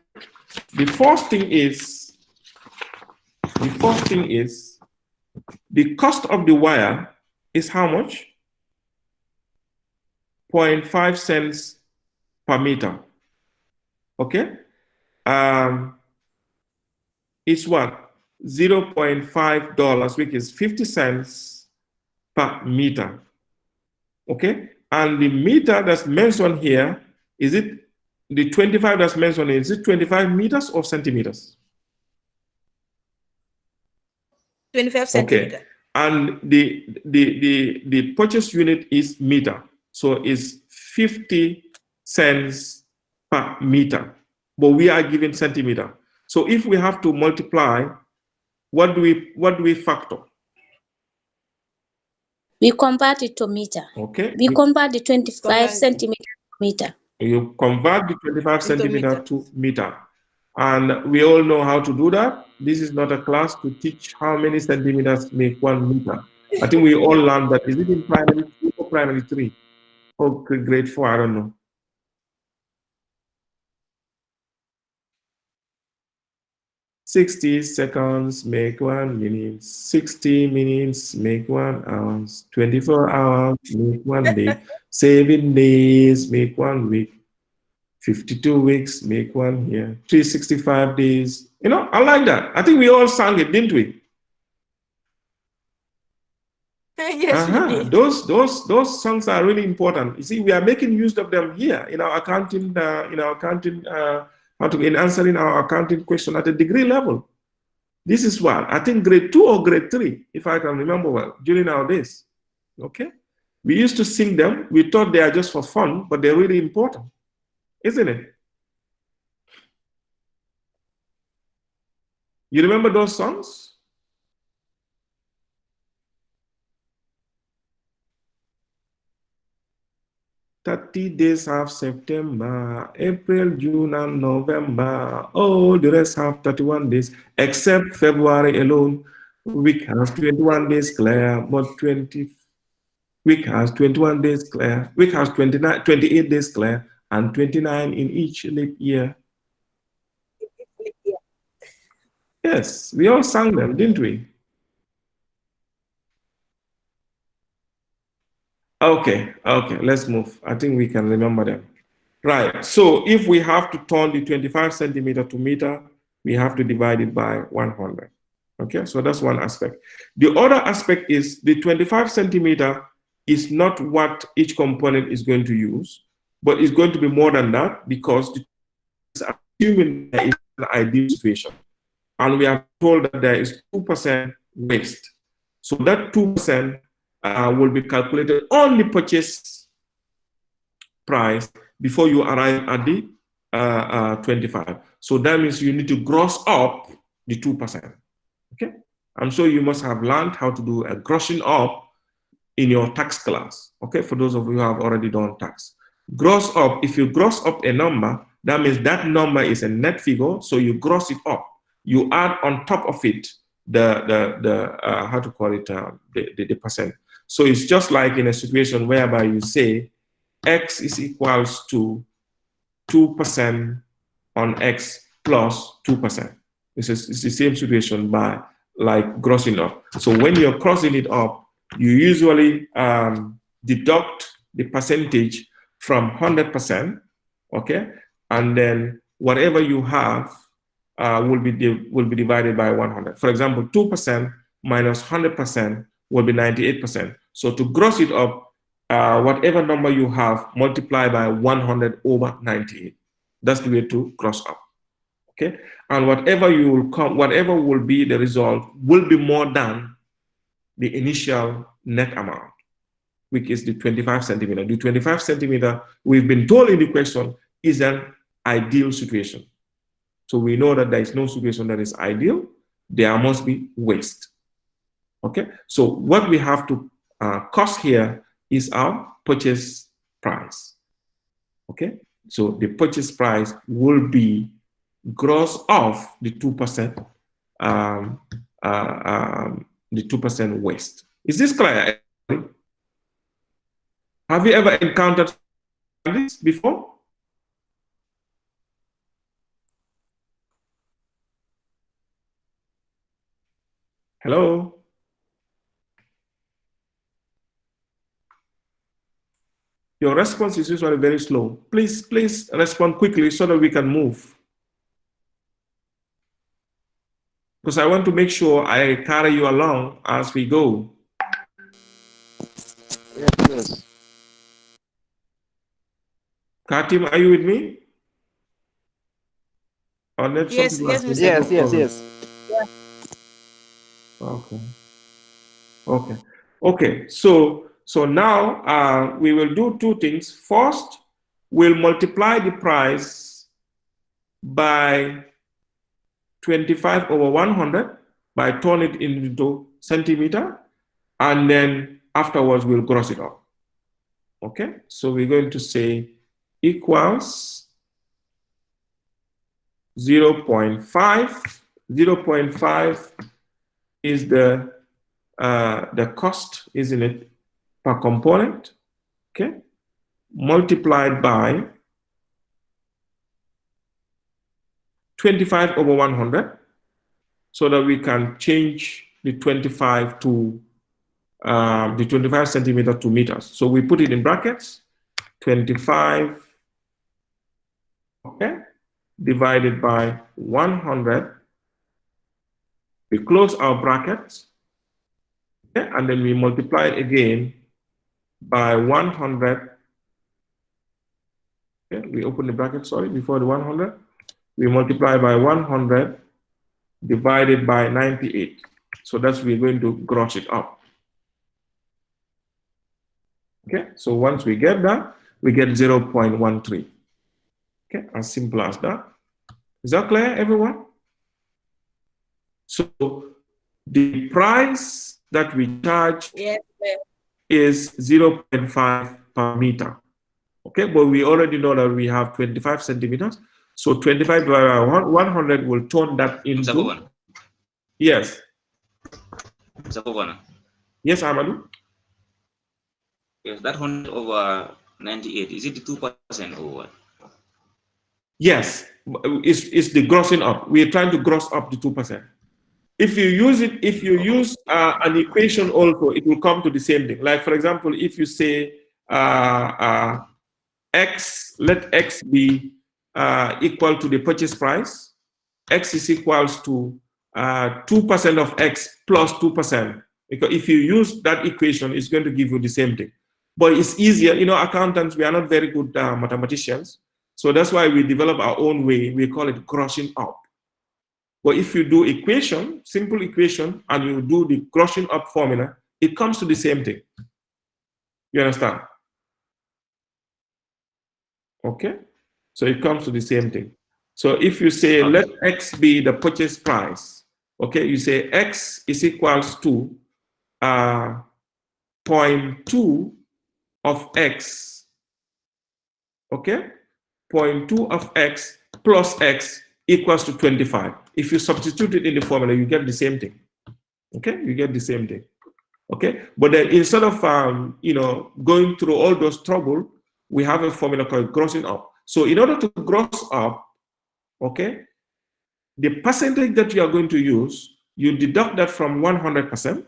The first thing is the cost of the wire is how much? 0.5 cents per meter. Okay? It's what? $0.5, which is 50 cents per meter. Okay? And the meter that's mentioned here, is it the 25 that's mentioned here, is it 25 meters or centimeters? 25 centimeters. Okay. And the purchase unit is meter. So it's 50 cents per meter. But we are given centimeter. So if we have to multiply, what do we factor? We convert it to meter. Okay. We convert the 25 centimeter to meter. You convert the 25 centimeter to meter. And we all know how to do that. This is not a class to teach how many centimeters make 1 meter. I think we all learned that. Is it in primary 2 or primary 3? Or grade 4, I don't know. 60 seconds make 1 minute, 60 minutes make 1 hour, 24 hours make 1 day, 7 days make 1 week, 52 weeks make 1 year, 365 days. You know, I like that. I think we all sang it, didn't we? Yes, we did. Those songs are really important. You see, we are making use of them here in our accounting, in answering our accounting question at a degree level. This is what I think grade 2 or grade 3, if I can remember well, during our days. Okay, we used to sing them. We thought they are just for fun, but they're really important, isn't it? You remember those songs? "30 days of September, April, June, and November. All the rest have 31 days, except February alone. Week has 21 days clear, but week has 21 days clear. Week has 28 days clear, and 29 in each leap year." Yes, we all sang them, didn't we? Okay, let's move. I think we can remember them. Right, so if we have to turn the 25 centimeter to meter, we have to divide it by 100. Okay, so that's one aspect. The other aspect is the 25 centimeter is not what each component is going to use, but it's going to be more than that because it's assuming there is an ideal situation. And we are told that there is 2% waste. So that 2% will be calculated on the purchase price before you arrive at the 25. So that means you need to gross up the 2%. Okay, I'm sure you must have learned how to do a grossing up in your tax class, okay, for those of you who have already done tax. Gross up, if you gross up a number, that means that number is a net figure, so you gross it up. You add on top of it how to call it, the percent. So it's just like in a situation whereby you say X is equals to 2% on X plus 2%. It's the same situation by like grossing up. So when you're crossing it up, you usually deduct the percentage from 100%, okay? And then whatever you have will be divided by 100. For example, 2% minus 100% will be 98%. So to gross it up, whatever number you have, multiply by 100 over 98. That's the way to gross up, okay? And whatever will be the result will be more than the initial net amount, which is the 25 centimeter. The 25 centimeter, we've been told in the question, is an ideal situation. So we know that there is no situation that is ideal. There must be waste. Okay, so what we have to cost here is our purchase price. Okay, so the purchase price will be gross of the 2%, the 2% waste. Is this clear? Have you ever encountered this before? Hello? Your response is usually very slow. Please respond quickly so that we can move. Because I want to make sure I carry you along as we go. Yes. Katim, are you with me? Yes, yes. Yeah. Okay. So now we will do two things. First, we'll multiply the price by 25 over 100 by turning it into centimeter, and then afterwards we'll gross it up. Okay, so we're going to say equals 0.5. 0.5 is the cost, isn't it, per component, okay, multiplied by 25 over 100, so that we can change the 25 to the 25 centimeter to meters. So we put it in brackets, 25, okay, divided by 100. We close our brackets, okay, and then we multiply it again by 100. Okay, we open the bracket, sorry, before the 100. We multiply by 100 divided by 98. So that's, we're going to gross it up. Okay, so once we get that, we get 0.13. Okay, as simple as that. Is that clear, everyone? So the price that we charge is 0.5 per meter. Okay, but we already know that we have 25 centimeters. So 25 divided by 100 will turn that into... Yes. Yes, Amadou? Yes, that 100 over 98, is it the 2% or what? Yes, it's the grossing up. We're trying to gross up the 2%. If you use it, if you use an equation also, it will come to the same thing. Like, for example, if you say X, let X be equal to the purchase price, X is equals to 2% of X plus 2%. Because if you use that equation, it's going to give you the same thing. But it's easier, you know, accountants, we are not very good mathematicians. So that's why we develop our own way. We call it grossing up. But if you do equation, simple equation, and you do the grossing up formula, it comes to the same thing. You understand? Okay? So it comes to the same thing. So if you say, let X be the purchase price, okay, you say X is equals to 0.2 of x, okay? 0.2 of x plus x equals to 25. If you substitute it in the formula, you get the same thing, okay? You get the same thing, okay? But then instead of, going through all those trouble, we have a formula called grossing up. So in order to gross up, okay, the percentage that you are going to use, you deduct that from 100%,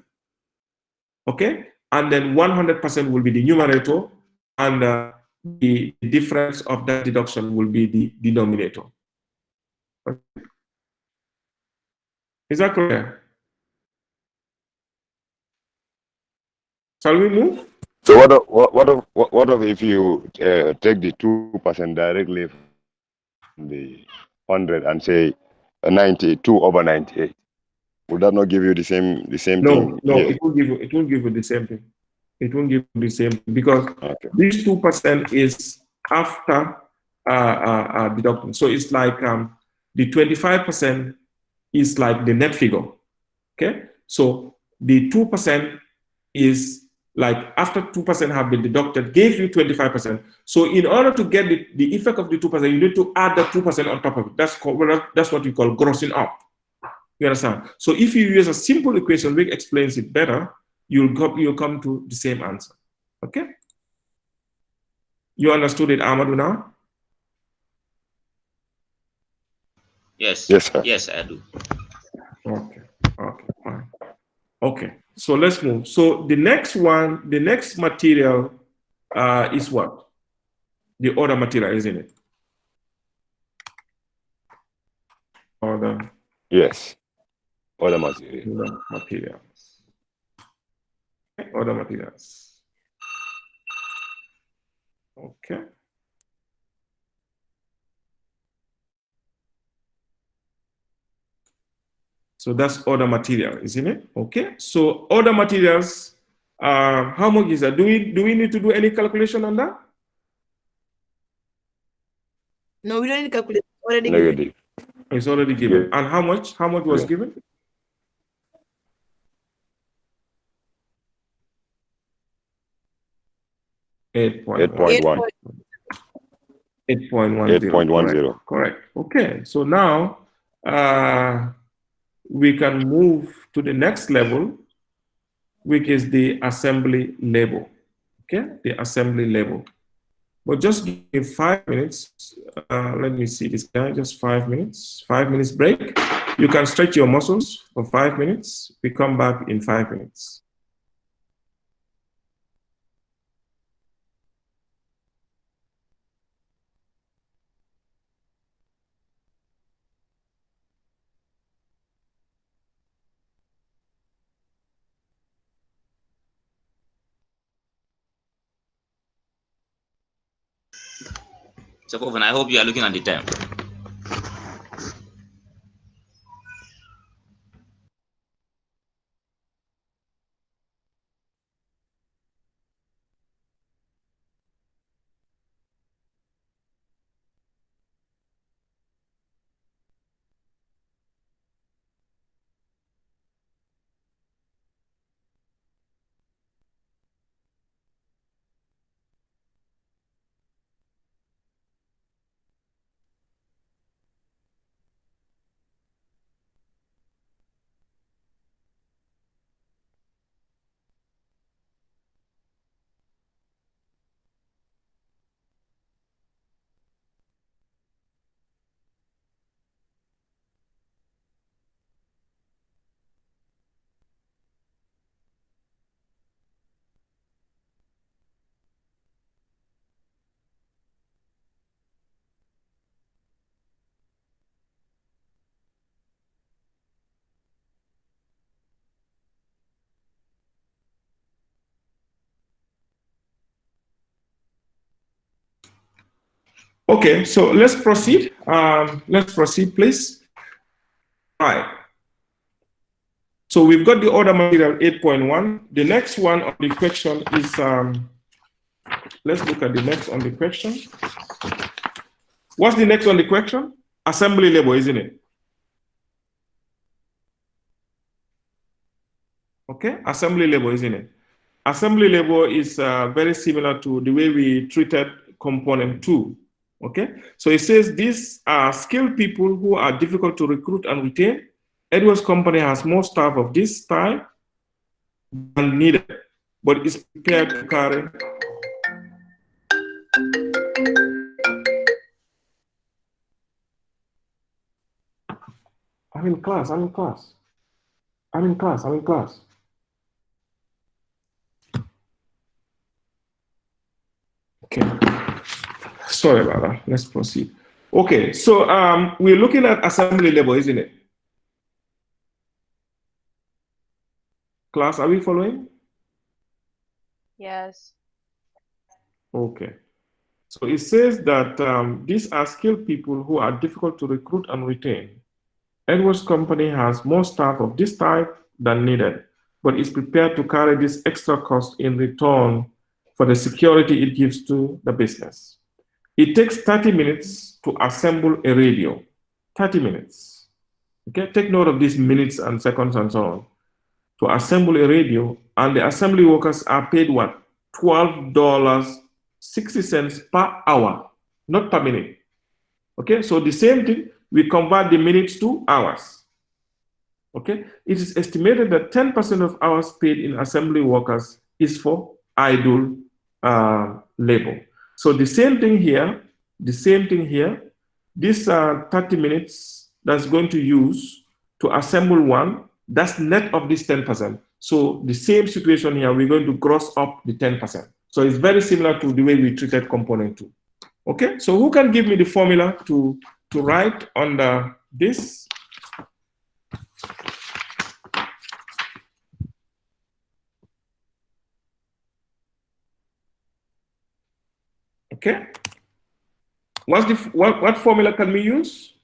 okay? And then 100% will be the numerator, and the difference of that deduction will be the denominator. Okay. Is that clear? Shall we move? So what if if you take the 2% directly from the 100 and say 92 over 98? Would that not give you the same thing? No, here? it will give you the same thing. It won't give you the same thing because this 2% is after deducting. So it's like the 25% is like the net figure. Okay, so the 2% is like after 2% have been deducted, gave you 25%. So in order to get the effect of the 2%, you need to add the 2% on top of it. That's what we call grossing up. You understand? So if you use a simple equation which explains it better, you'll come to the same answer. Okay? You understood it, Amadou, now? Yes. Yes, sir. Yes, I do. Okay. Okay. Fine. Okay. So let's move. So the next one, the next material is what? The other material, isn't it? Other. Yes. Other material. Other materials. Okay. Other materials. Okay. So that's other material, isn't it? Okay. So other materials, how much is that? Do we need to do any calculation on that? No, we don't need to calculate. Already Negative. given. It's already given. Yeah. And how much? How much was Yeah. given? $8.1. 8.10. Correct. Okay. So now we can move to the next level, which is the assembly level. Okay, the assembly level. But just give me 5 minutes. Let me see this guy. Just 5 minutes. 5 minutes break. You can stretch your muscles for 5 minutes. We come back in 5 minutes. So, Oven, I hope you are looking at the time. Okay, so let's proceed. Let's proceed, please. All right. So we've got the order material 8.1. The next one on the question is, let's look at the next on the question. What's the next on the question? Assembly level, isn't it? Okay, assembly level, isn't it? assembly labor is very similar to the way we treated component 2. Okay, so it says these are skilled people who are difficult to recruit and retain. Edwards Company has more staff of this type than needed, but is prepared to carry. I'm in class. Okay. Sorry about that. Let's proceed. Okay, so we're looking at assembly labor, isn't it? Class, are we following? Yes. Okay. So it says that these are skilled people who are difficult to recruit and retain. Edwards Company has more staff of this type than needed, but is prepared to carry this extra cost in return for the security it gives to the business. It takes 30 minutes to assemble a radio. 30 minutes. Okay, take note of these minutes and seconds and so on. To assemble a radio, and the assembly workers are paid what? $12.60 per hour, not per minute. Okay, so the same thing, we convert the minutes to hours. Okay, it is estimated that 10% of hours paid in assembly workers is for idle labor. So the same thing here, this 30 minutes that's going to use to assemble one, that's net of this 10%. So the same situation here, we're going to gross up the 10%. So it's very similar to the way we treated component 2. Okay, so who can give me the formula to write under this? Okay. What formula can we use?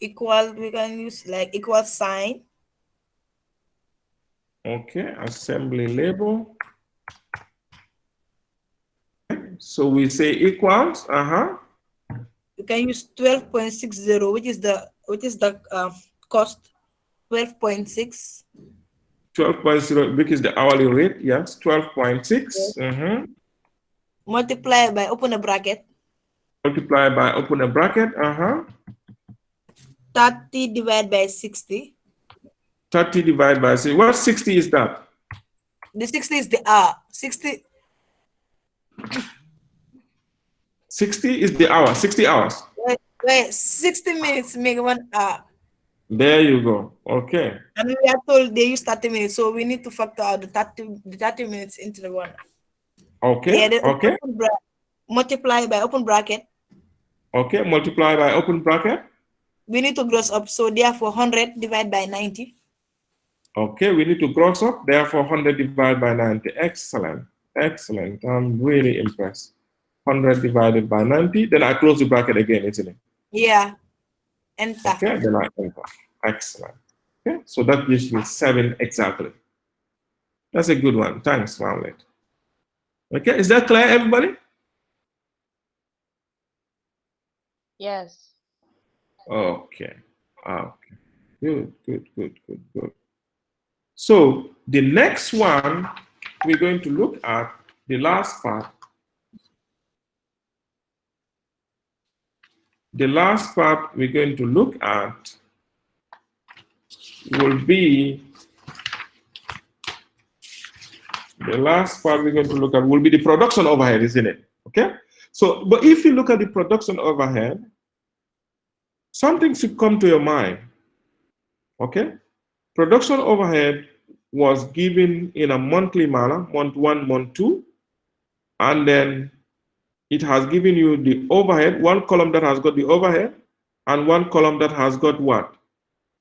Equal, we can use like equal sign. Okay, assembly labor. So we say equals, You can use 12.60, which is the cost. 12.6. 12.0, which is the hourly rate, yes, 12.6. Yes. Multiply by, open a bracket. Multiply by, open a bracket, 30 divided by 60. 30 divided by 60. What 60 is that? The 60 is the hour. 60 is the hour, 60 hours. Wait, 60 minutes make 1 hour. There you go. Okay. And we are told they use 30 minutes, so we need to factor out the 30 minutes into the 1 hour. Okay. Yeah, okay. Multiply by open bracket. Okay, multiply by open bracket. We need to gross up, so therefore 100 divided by 90. Okay, we need to gross up, therefore 100 divided by 90. Excellent, excellent. I'm really impressed. 100 divided by 90, then I close the bracket again, isn't it? Yeah. Enter. Okay, then I enter. Excellent. Okay, so that gives me 7 exactly. That's a good one. Thanks, Margaret. Okay, is that clear, everybody? Yes. Okay. Okay. Good. So the next one, we're going to look at the last part. The last part we're going to look at will be the production overhead, isn't it? Okay. So, but if you look at the production overhead, something should come to your mind. Okay. Production overhead was given in a monthly manner, month 1, month 2, and then it has given you the overhead, one column that has got the overhead, and one column that has got what?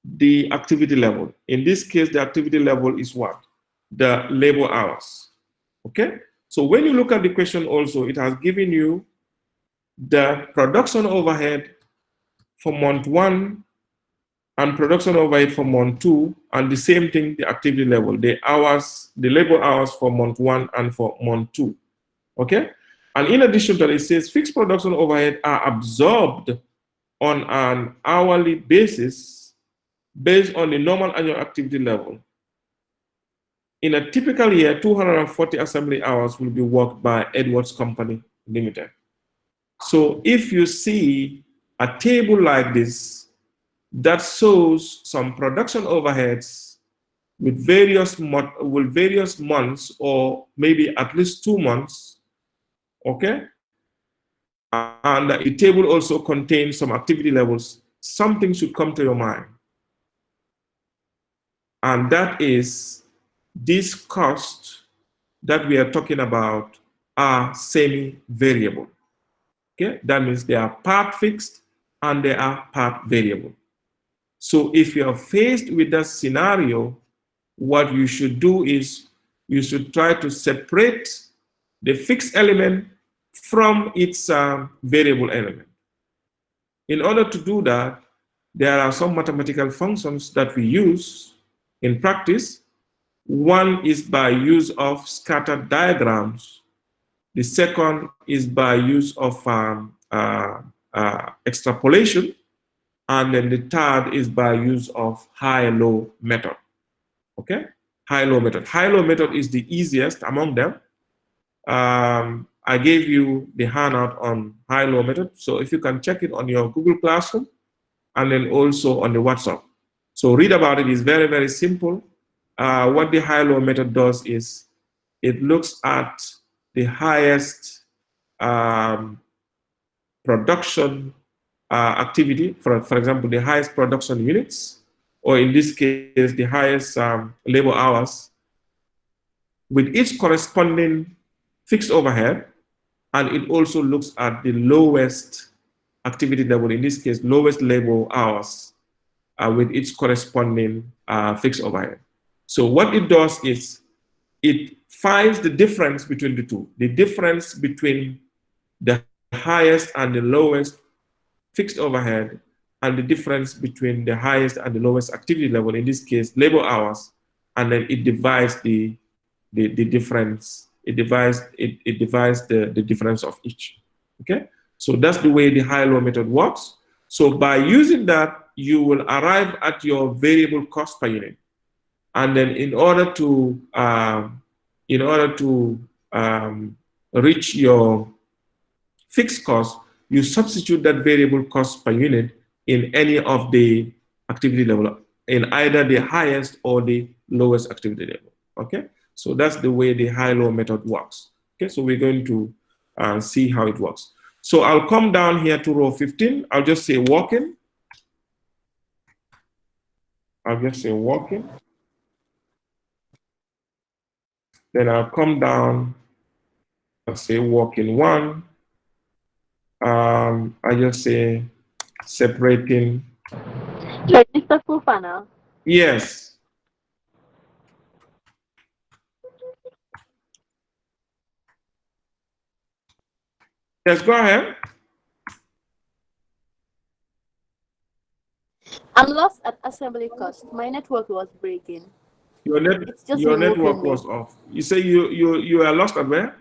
The activity level. In this case, the activity level is what? The labor hours. Okay? So when you look at the question also, it has given you the production overhead for month 1 and production overhead for month 2, and the same thing, the activity level, the hours, the labor hours for month 1 and for month 2. Okay? And in addition to that, it says fixed production overhead are absorbed on an hourly basis based on the normal annual activity level In a typical year, 240 assembly hours will be worked by Edwards Company Limited. So if you see a table like this that shows some production overheads with various months or maybe at least 2 months, okay? And the table also contains some activity levels, something should come to your mind. And that is, these costs that we are talking about are semi-variable. Okay, that means they are part fixed and they are part variable. So if you are faced with that scenario, what you should do is you should try to separate the fixed element from its variable element. In order to do that, there are some mathematical functions that we use in practice. One is by use of scattered diagrams. The second is by use of extrapolation. And then the third is by use of high-low method. Okay? High-low method. High-low method is the easiest among them. I gave you the handout on high-low method. So if you can check it on your Google Classroom and then also on the WhatsApp. So read about it. It's very, very simple. What the high-low method does is it looks at the highest production activity, for example, the highest production units, or in this case, the highest labor hours, with each corresponding fixed overhead, and it also looks at the lowest activity level, in this case, lowest labor hours, with each corresponding fixed overhead. So what it does is it finds the difference between the two, the difference between the highest and the lowest fixed overhead and the difference between the highest and the lowest activity level, in this case, labor hours, and then it divides the difference. It divides the difference of each. Okay, so that's the way the high-low method works. So by using that, you will arrive at your variable cost per unit, and then in order to reach your fixed cost, you substitute that variable cost per unit in any of the activity level, in either the highest or the lowest activity level. Okay, so that's the way the high-low method works. Okay, so we're going to see how it works. So I'll come down here to row 15. I'll just say walking. I'll just say walking. Then I'll come down. I'll say walking 1. I just say separating. Like Mr. Fufana. Yes. Yes, go ahead. I'm lost at assembly cost. My network was breaking. Your network was off. You say you are lost at where?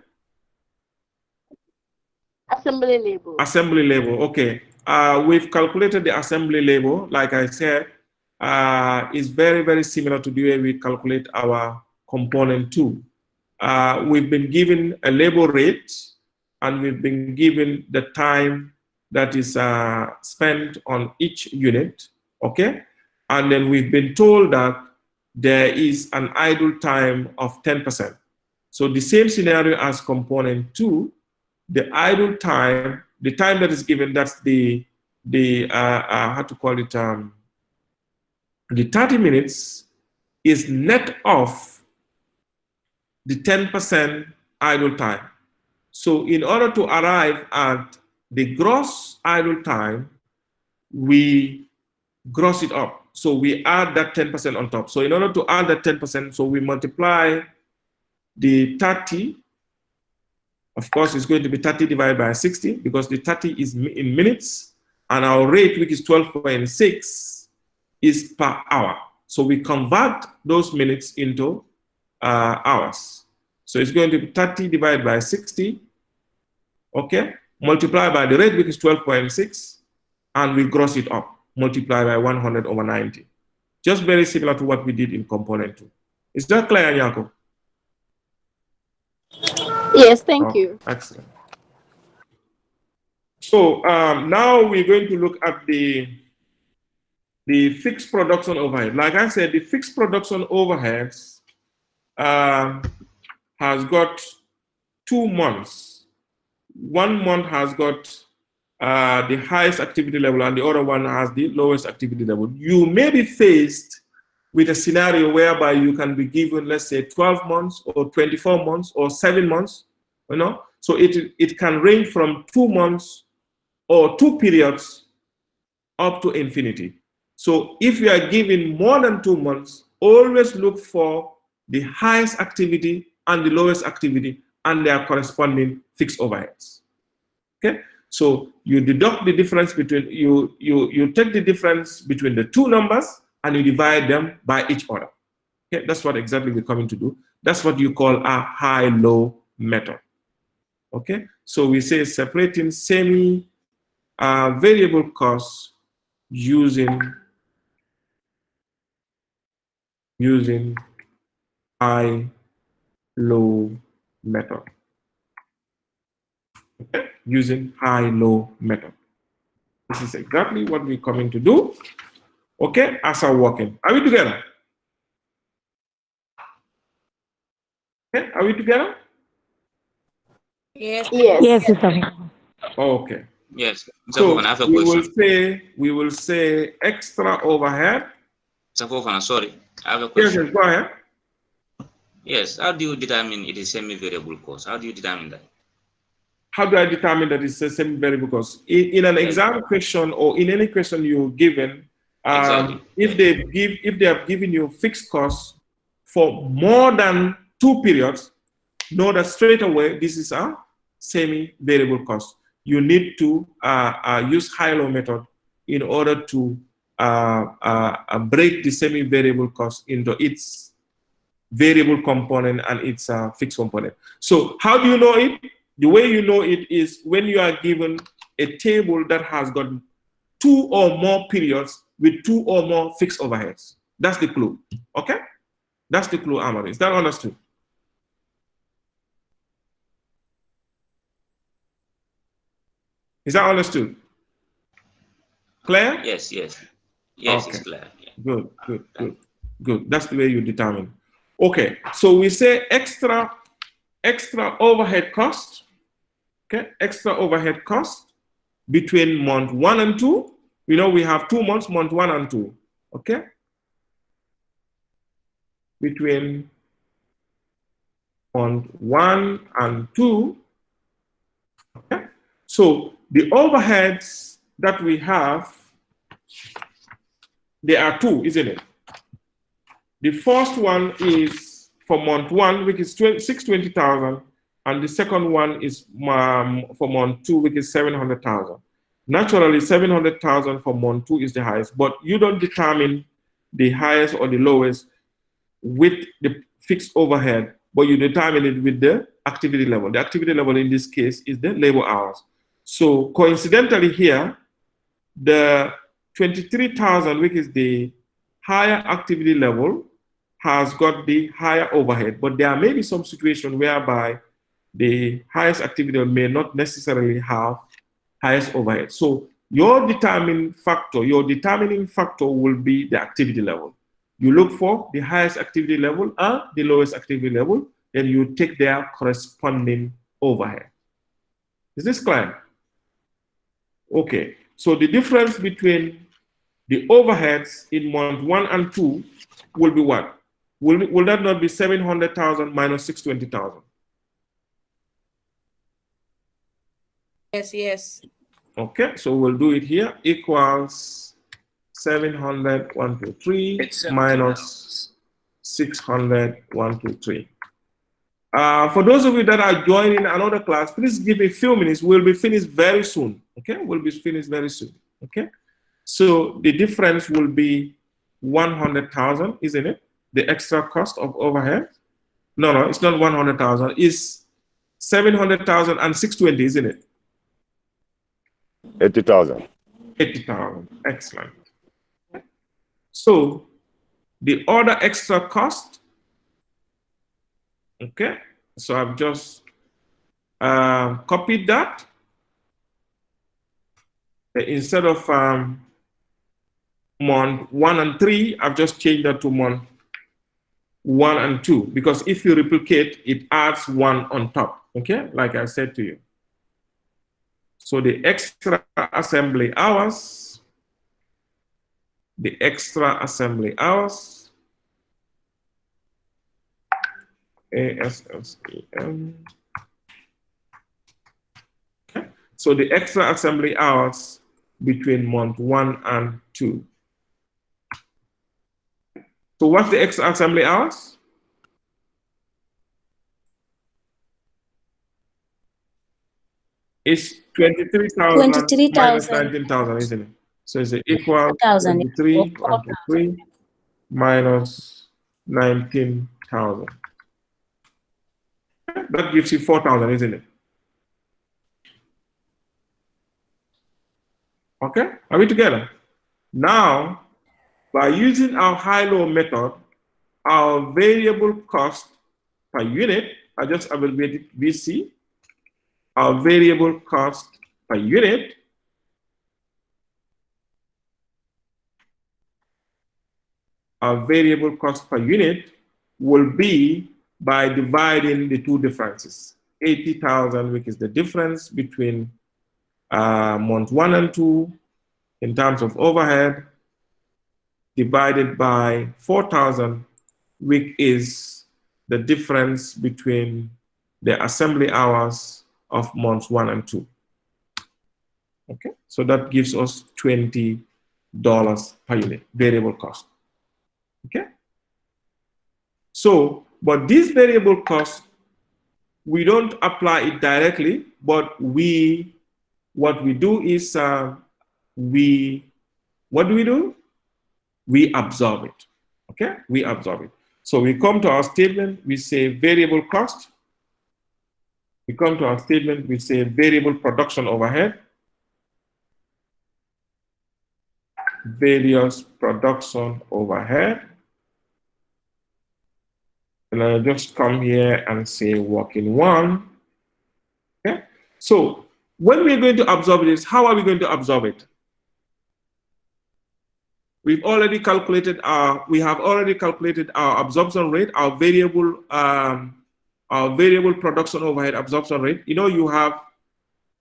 Assembly label. Assembly label. Okay. We've calculated the assembly label. Like I said, it's very, very similar to the way we calculate our component 2. We've been given a labor rate, and we've been given the time that is spent on each unit. Okay. And then we've been told that there is an idle time of 10%. So the same scenario as component 2, the idle time, the time that is given, that's the how to call it, the 30 minutes is net of the 10% idle time. So in order to arrive at the gross idle time, we gross it up. So we add that 10% on top. So in order to add that 10%, so we multiply the 30. Of course, it's going to be 30 divided by 60 because the 30 is in minutes, and our rate, which is 12.6, is per hour. So we convert those minutes into hours. So it's going to be 30 divided by 60, okay, multiplied by the rate, which is 12.6, and we gross it up, multiply by 100 over 90. Just very similar to what we did in component 2. Is that clear, Nyako? Yes, thank Okay, you. excellent. So now we're going to look at the fixed production overhead. Like I said, the fixed production overheads has got 2 months. 1 month has got the highest activity level and the other one has the lowest activity level. You may be faced with a scenario whereby you can be given, let's say, 12 months or 24 months or 7 months, you know? So it can range from 2 months or 2 periods up to infinity. So if you are given more than 2 months, always look for the highest activity and the lowest activity and their corresponding fixed overheads. Okay, so you deduct the difference between you take the difference between the two numbers and you divide them by each other. Okay, that's what exactly we're coming to do. That's what you call a high-low method. Okay, so we say separating semi-variable costs using high-low method. Okay, using high-low method. This is exactly what we're coming to do. Okay, as I'm working. Are we together? Okay, are we together? Yes. Yes. Okay. Yes. So I have a we question. will say extra overhead. Sorry, I have a Yes, question. yes, go ahead. Yes, how do you determine it is semi-variable cost? How do you determine that? How do I determine that it's a semi-variable cost? In an exam question or in any question you're given, Exactly. if they have given you fixed costs for more than 2 periods, know that straight away this is a semi-variable cost. You need to use high-low method in order to break the semi-variable cost into its variable component and its fixed component. So how do you know it? The way you know it is when you are given a table that has got 2 or more periods with 2 or more fixed overheads. That's the clue. Okay? That's the clue, Amari. Is that understood? Is that understood? Clear? Yes, yes. Yes, Okay. it's clear. Yeah. Good. That's the way you determine. Okay, so we say extra overhead cost. Okay, extra overhead cost between month 1 and 2. We know we have 2 months, month 1 and 2. Okay, between month 1 and 2. Okay, so the overheads that we have, there are 2, isn't it? The first one is for month 1, which is 620,000, and the second one is for month 2, which is 700,000. Naturally, 700,000 for month 2 is the highest, but you don't determine the highest or the lowest with the fixed overhead, but you determine it with the activity level. The activity level in this case is the labor hours. So coincidentally here, the 23,000, which is the higher activity level, has got the higher overhead, but there may be some situation whereby the highest activity may not necessarily have highest overhead. So your determining factor will be the activity level. You look for the highest activity level and the lowest activity level, then you take their corresponding overhead. Is this clear? Okay, so the difference between the overheads in month 1 and 2 will be what? Will that not be 700,000 minus 620,000? Yes. Okay, so we'll do it here. Equals 700, 1, 2, 3 minus 600, 1, 2, 3. For those of you that are joining another class, please give me a few minutes. We'll be finished very soon. Okay, we'll be finished very soon. Okay, so the difference will be 100,000, isn't it? The extra cost of overhead. No, it's not 100,000. It's 700,000 and 620, isn't it? 80,000. 80,000. Excellent. So the other extra cost. Okay, so I've just copied that. Instead of month 1 and 3, I've just changed that to month 1 and 2, because if you replicate, it adds 1 on top, okay, like I said to you. So the extra assembly hours, ASSEM. Okay. So the extra assembly hours between month 1 and 2. So what's the extra assembly hours? It's 23,000 minus 19,000, isn't it? So it's equal 23 minus 19,000. That gives you 4,000, isn't it? Okay, are we together? Now, by using our high-low method, our variable cost per unit, I just abbreviated VC, our variable cost per unit will be by dividing the two differences. 80,000, which is the difference between month 1 and 2 in terms of overhead, divided by 4,000, which is the difference between the assembly hours of months 1 and 2. Okay, so that gives us $20 per unit, variable cost. Okay, so, but this variable cost, we don't apply it directly, but what we do is, what do we do? We absorb it, okay? We absorb it. So we come to our statement, we say variable cost. We come to our statement, we say variable production overhead. Various production overhead. And I just come here and say working 1. Okay? So when we're going to absorb this, how are we going to absorb it? We have already calculated our absorption rate, our variable production overhead absorption rate. You know, you have,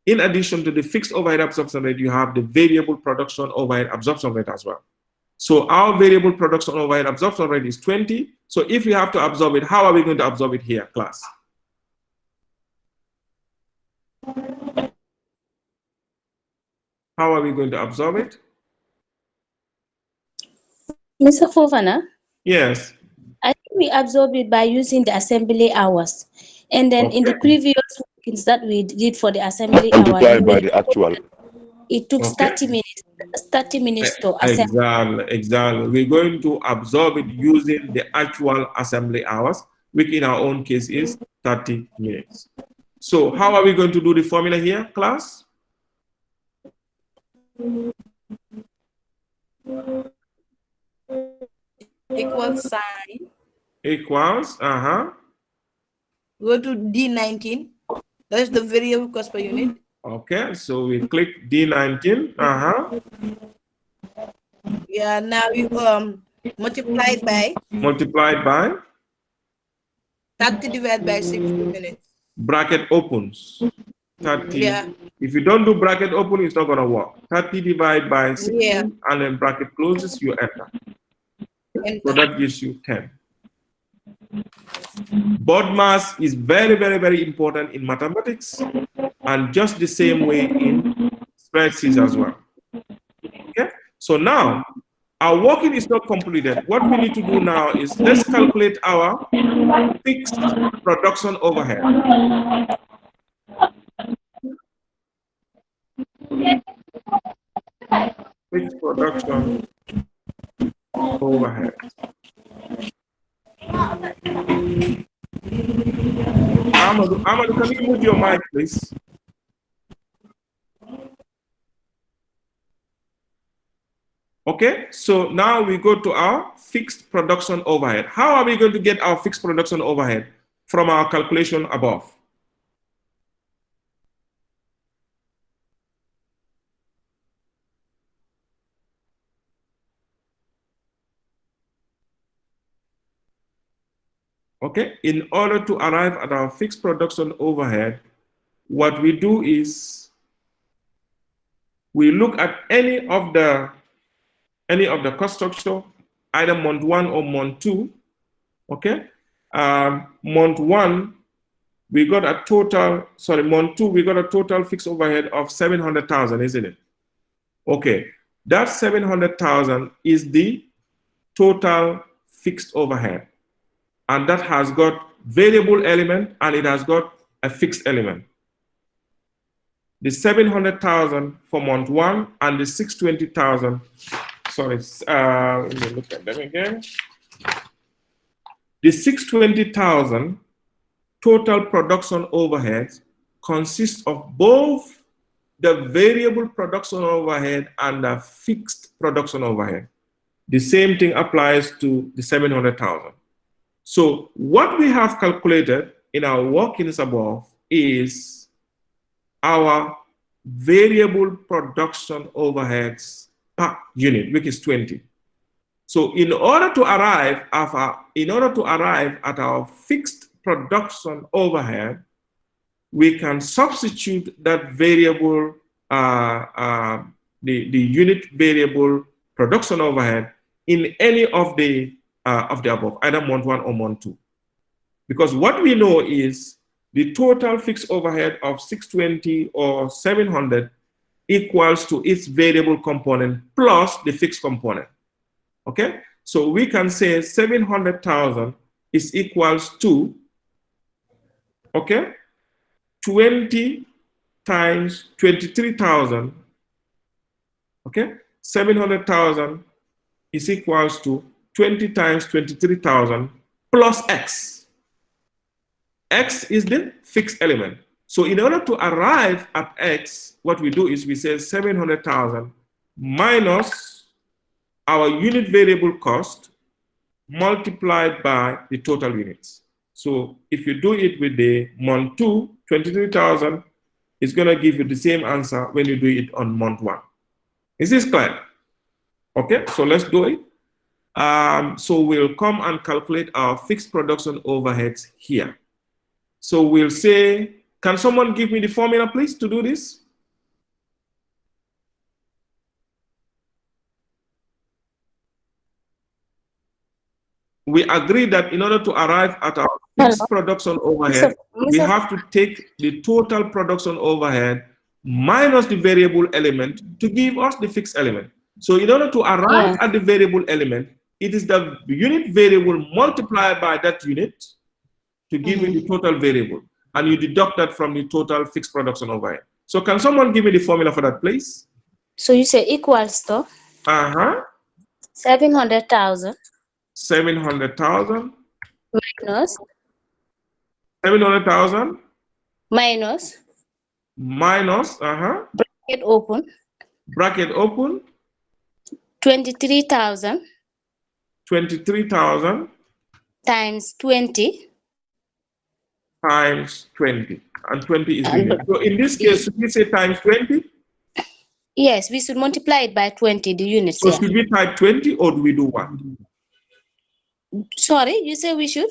in addition to the fixed overhead absorption rate, you have the variable production overhead absorption rate as well. So our variable production overhead absorption rate is 20. So if we have to absorb it, how are we going to absorb it here, class? How are we going to absorb it? Mr. Fofana? Yes. I think we absorb it by using the assembly hours. And then in the previous workings that we did for the assembly hours, multiplied by the actual. It took 30 minutes to assemble. Exactly. We're going to absorb it using the actual assembly hours, which in our own case is 30 minutes. So how are we going to do the formula here, class? Equals sign. Equals, Go to D19. That's the variable cost per unit. Okay, so we click D19. Yeah, now you multiply by 30 divided by 60 minutes. Bracket opens. 30. Yeah. If you don't do bracket open, it's not gonna work. 30 divided by 60, yeah. And then bracket closes, you enter. So that gives you 10. BODMAS is very, very, very important in mathematics, and just the same way in spreadsheets as well. Okay, so now our working is not completed. What we need to do now is let's calculate our fixed production overhead. Fixed production overhead. Amadou, can you mute your mic, please? Okay, so now we go to our fixed production overhead. How are we going to get our fixed production overhead from our calculation above? Okay, in order to arrive at our fixed production overhead, what we do is we look at any of the cost structure, either month 1 or month 2. Okay, month 1 we got a total. Sorry, month 2 we got a total fixed overhead of 700,000, isn't it? Okay, that 700,000 is the total fixed overhead, and that has got variable element and it has got a fixed element. The 700,000 for month 1 and the 620,000. Sorry, let me look at them again. The 620,000 total production overhead consists of both the variable production overhead and the fixed production overhead. The same thing applies to the 700,000. So what we have calculated in our workings above is our variable production overheads per unit, which is 20. So in order to arrive at our fixed production overhead, we can substitute that variable, the unit variable production overhead in any of the above, either month 1 or month 2. Because what we know is the total fixed overhead of 620 or 700 equals to its variable component plus the fixed component. Okay, so we can say 700,000 is equals to, okay, 20 times 23,000. Okay, 700,000 is equals to 20 times 23,000 plus X. X is the fixed element. So in order to arrive at X, what we do is we say 700,000 minus our unit variable cost multiplied by the total units. So if you do it with the month 2, 23,000, it's going to give you the same answer when you do it on month 1. Is this clear? Okay, so let's do it. So we'll come and calculate our fixed production overheads here. So we'll say, can someone give me the formula, please, to do this? We agree that in order to arrive at our fixed production overhead, we have to take the total production overhead minus the variable element to give us the fixed element. So in order to arrive at the variable element, it is the unit variable multiplied by that unit to give you the total variable. And you deduct that from the total fixed production overhead. So can someone give me the formula for that, please? So you say equals to 700,000. 700,000 minus 700,000 minus bracket open 23,000 times 20 times 20, and 20 is the unit. So in this case, should we say times 20? Yes, we should multiply it by 20, the units. So should we type 20 or do we do what? Sorry, you say we should?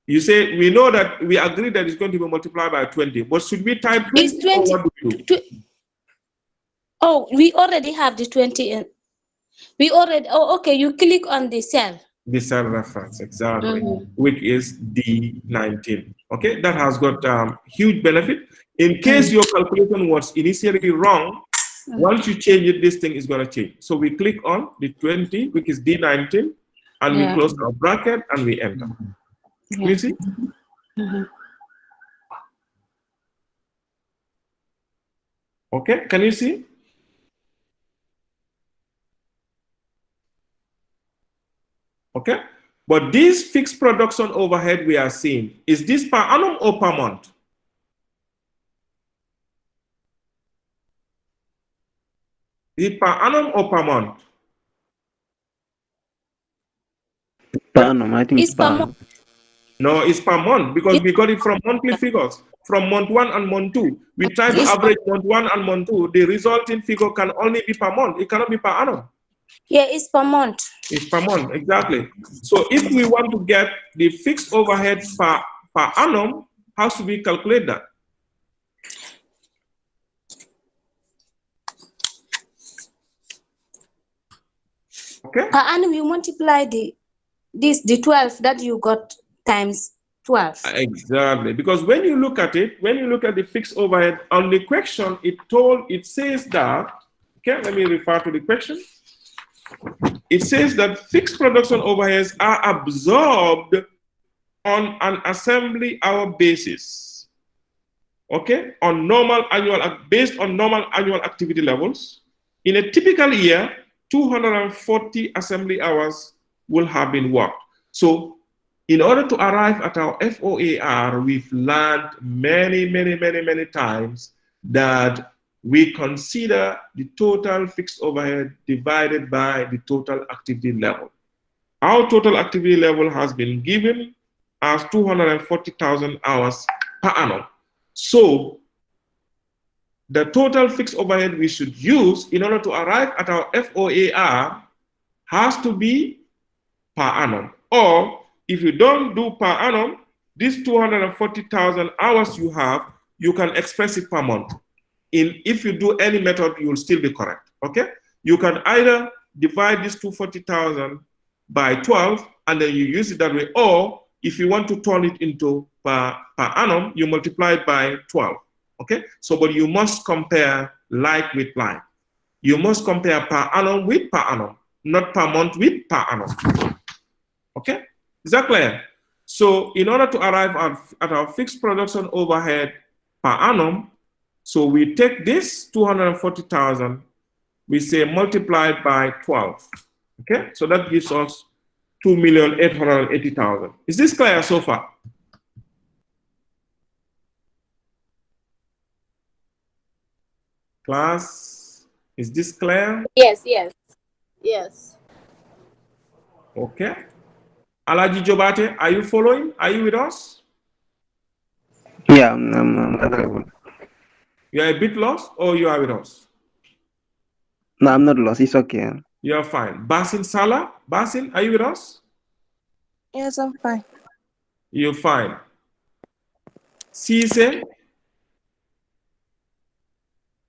You say we know that we agree that it's going to be multiplied by 20, but should we type 20, it's 20 or what do we do? Oh, we already have the 20 in. We already, okay, you click on the cell. The cell reference, exactly, which is D19. Okay, that has got huge benefit. In case your calculation was initially wrong, once you change it, this thing is going to change. So we click on the 20, which is D19, and we close our bracket and we enter. You see? Okay, can you see? Okay, but this fixed production overhead we are seeing, is this per annum or per month? Is it per annum or per month? Per annum, I think it's per month. No, it's per month because we got it from monthly figures. From month 1 and month 2. We try to average month 1 and month 2. The resulting figure can only be per month. It cannot be per annum. Yeah, it's per month. It's per month, exactly. So if we want to get the fixed overhead per annum, how should we calculate that? Okay. Per annum, you multiply the 12 that you got times 12. Exactly, because when you look at it, when you look at the fixed overhead on the question, it says that, okay, let me refer to the question. It says that fixed production overheads are absorbed on an assembly hour basis, okay, based on normal annual activity levels. In a typical year, 240 assembly hours will have been worked. So in order to arrive at our FOAR, we've learned many times that we consider the total fixed overhead divided by the total activity level. Our total activity level has been given as 240,000 hours per annum. So the total fixed overhead we should use in order to arrive at our FOAR has to be per annum. Or if you don't do per annum, this 240,000 hours you have, you can express it per month. If you do any method, you will still be correct, okay? You can either divide this 240,000 by 12, and then you use it that way, or if you want to turn it into per annum, you multiply it by 12, okay? So, but you must compare like with like. You must compare per annum with per annum, not per month with per annum. Okay, is that clear? So in order to arrive at our fixed production overhead per annum, so we take this 240,000, we say multiplied by 12. Okay, so that gives us 2,880,000. Is this clear so far? Class, is this clear? Yes, yes. Yes. Okay. Alaji Jobate, are you following? Are you with us? Yeah, I'm available. You are a bit lost, or you are with us? No, I'm not lost. It's okay. You're fine. Basin Salah, Basin, are you with us? Yes, I'm fine. You're fine. Cisse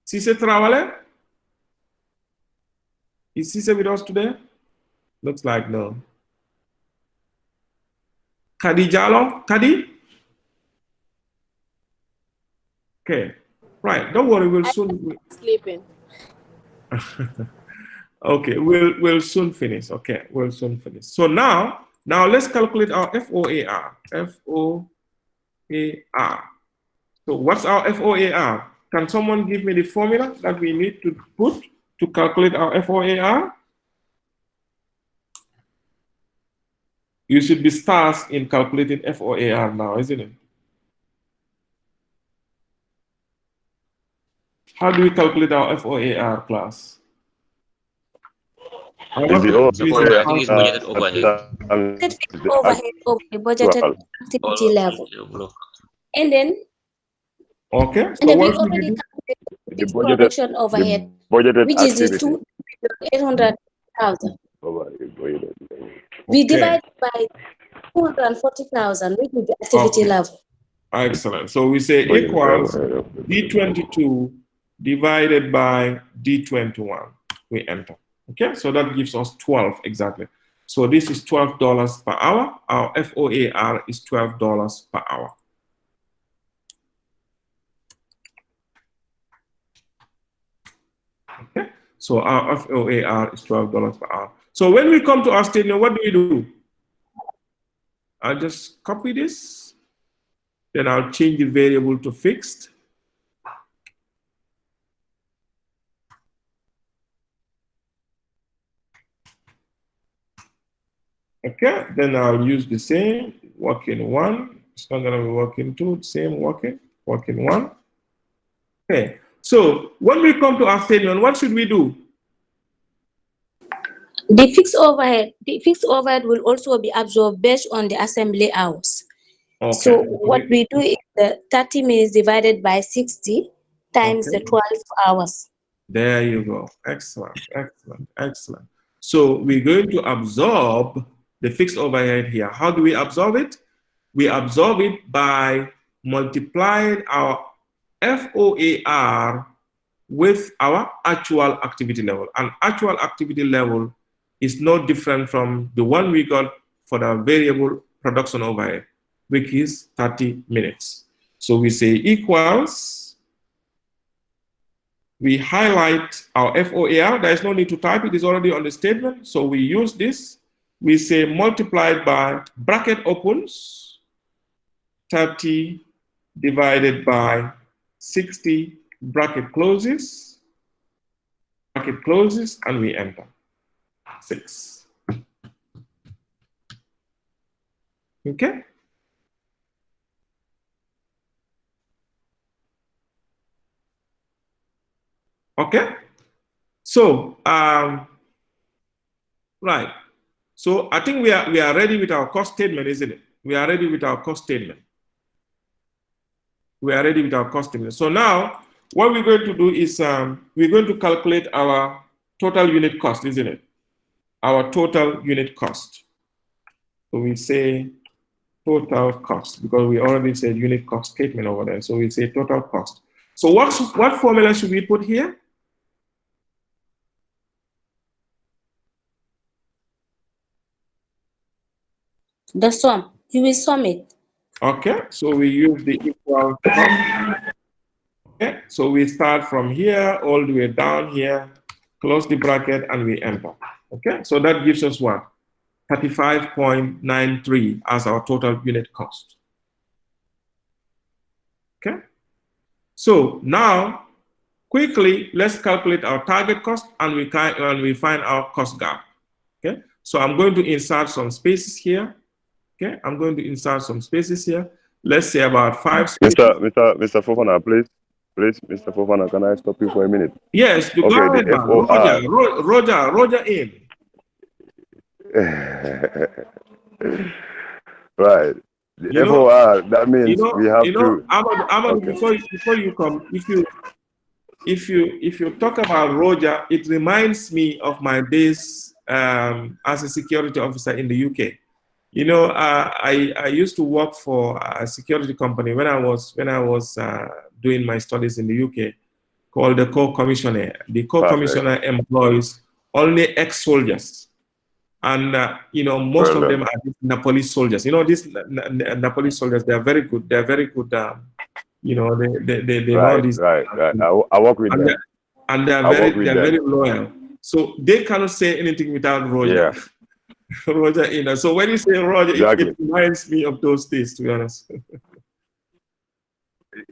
Travale? Is Cisse with us today? Looks like no. Kadi Jalo? Kadi? Okay. Right. Don't worry. We'll soon. Sleeping. Okay. We'll soon finish. Okay. We'll soon finish. So now let's calculate our FOAR. FOAR. So what's our FOAR? Can someone give me the formula that we need to put to calculate our FOAR? You should be stars in calculating FOAR now, isn't it? How do we calculate our FOAR, class? Is the Suppose I think it's budgeted overhead. Overhead over the budgeted activity level. And then, okay. and So then we what should we already do? calculated the production overhead, budgeted which is the activity. 2,800,000. We Okay. divide by 240,000, which is the activity level. Excellent. So we say equals D22 divided by D21. We enter. Okay, so that gives us 12 exactly. So this is $12 per hour. Our FOAR is $12 per hour. Okay, so our FOAR is $12 per hour. So when we come to our statement, what do? I'll just copy this. Then I'll change the variable to fixed. Okay, then I'll use the same working one. It's not gonna be working two, same working one. Okay, so when we come to our statement, what should we do? The fixed overhead will also be absorbed based on the assembly hours. Okay. So what we do is the 30 minutes divided by 60 times the 12 hours. There you go. Excellent, excellent, excellent. So we're going to absorb the fixed overhead here. How do we absorb it? We absorb it by multiplying our FOAR with our actual activity level. And actual activity level is no different from the one we got for the variable production overhead, which is 30 minutes. So we say equals, we highlight our FOAR. There is no need to type, it is already on the statement. So we use this. We say multiplied by bracket opens, 30 divided by 60, bracket closes, and we enter 6. Okay? Okay? So, right. So I think we are ready with our cost statement, isn't it? We are ready with our cost statement. We are ready with our cost statement. So now, what we're going to do is we're going to calculate our total unit cost, isn't it? Our total unit cost. So we say total cost, because we already said unit cost statement over there. So we say total cost. So what formula should we put here? The sum. You will sum it. Okay, so we use the equal sum. Okay, so we start from here all the way down here, close the bracket, and we enter. Okay, so that gives us what? 35.93 as our total unit cost. Okay, so now quickly let's calculate our target cost, and we find our cost gap. Okay, so I'm going to insert some spaces here. Okay, I'm going to insert some spaces here. Let's say about 5 spaces. Mr. Fofana, please, Mr. Fofana, can I stop you for a minute? Yes, okay, go ahead, the FOR. Roger in. Right. The FOR, that means we have to. Ahmad, okay. Before you come, if you talk about Roger, it reminds me of my days as a security officer in the UK. You know, I used to work for a security company when I was doing my studies in the UK, called the Corps Commissioner. The Corps Commissioner employs only ex-soldiers, and you know, most of them are Nepalese soldiers. You know, these Nepalese soldiers, they are very good. They are very good. You know, they know this. Right. I work with them, and they are very loyal. So they cannot say anything without Roger. Yeah. Roger in. So when you say Roger, it reminds me of those days, to be honest.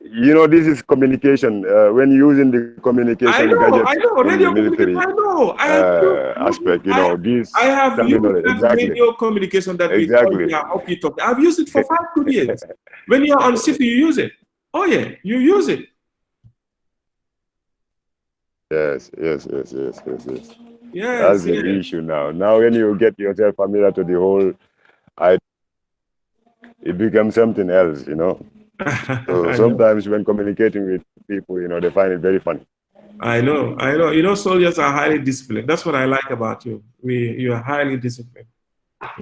You know, this is communication. When using the communication gadgets in the military aspect, you know, this. I have used radio communication that we call I've used it for 5 good years. When you're on shift, you use it. Oh yeah, you use it. Yes. That's the issue now. Now, when you get yourself familiar to the whole, it becomes something else, you know. So sometimes when communicating with people, you know, they find it very funny. I know. You know, soldiers are highly disciplined. That's what I like about you. You are highly disciplined.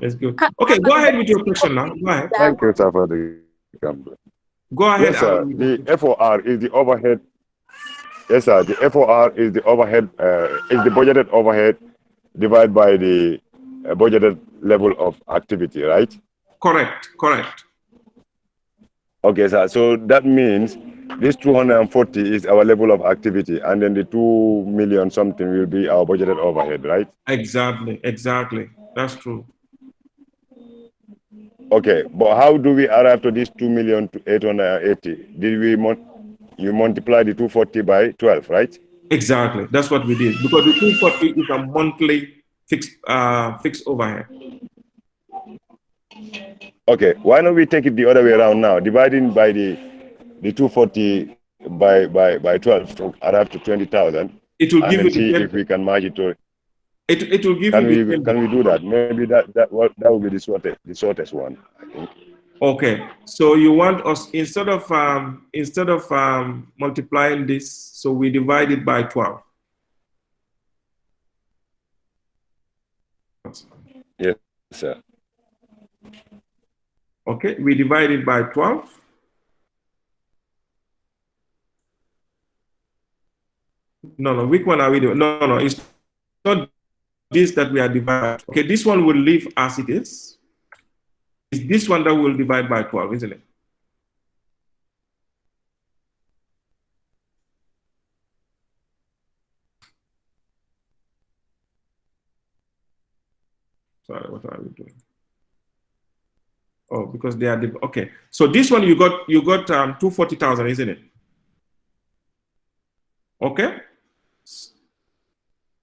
That's good. Okay, go ahead with your question now. Go ahead. Thank you, sir, for the comment. Go ahead. Yes, sir. The FOR is the overhead. Yes, sir. The FOR is the overhead, is the budgeted overhead divided by the budgeted level of activity, right? Correct. Okay, sir. So that means this 240 is our level of activity, and then the 2 million something will be our budgeted overhead, right? Exactly. That's true. Okay, but how do we arrive to this 2,880,000? Did you multiply the 240 by 12, right? Exactly. That's what we did, because the 240 is a monthly fixed overhead. Okay, why don't we take it the other way around now, dividing by the 240 by 12 to arrive to 20,000. It will give you see if we can match it to. It will give can you. Can we do that? Maybe that will be the shortest one, I think. Okay, so you want us instead of multiplying this, so we divide it by 12. Yes, sir. Okay, we divide it by 12. No, which one are we doing? No, it's not this that we are dividing. Okay, this one will leave as it is. It's this one that will divide by 12, isn't it? Sorry, what are we doing? Oh, because they are okay. So this one you got 240,000, isn't it? Okay.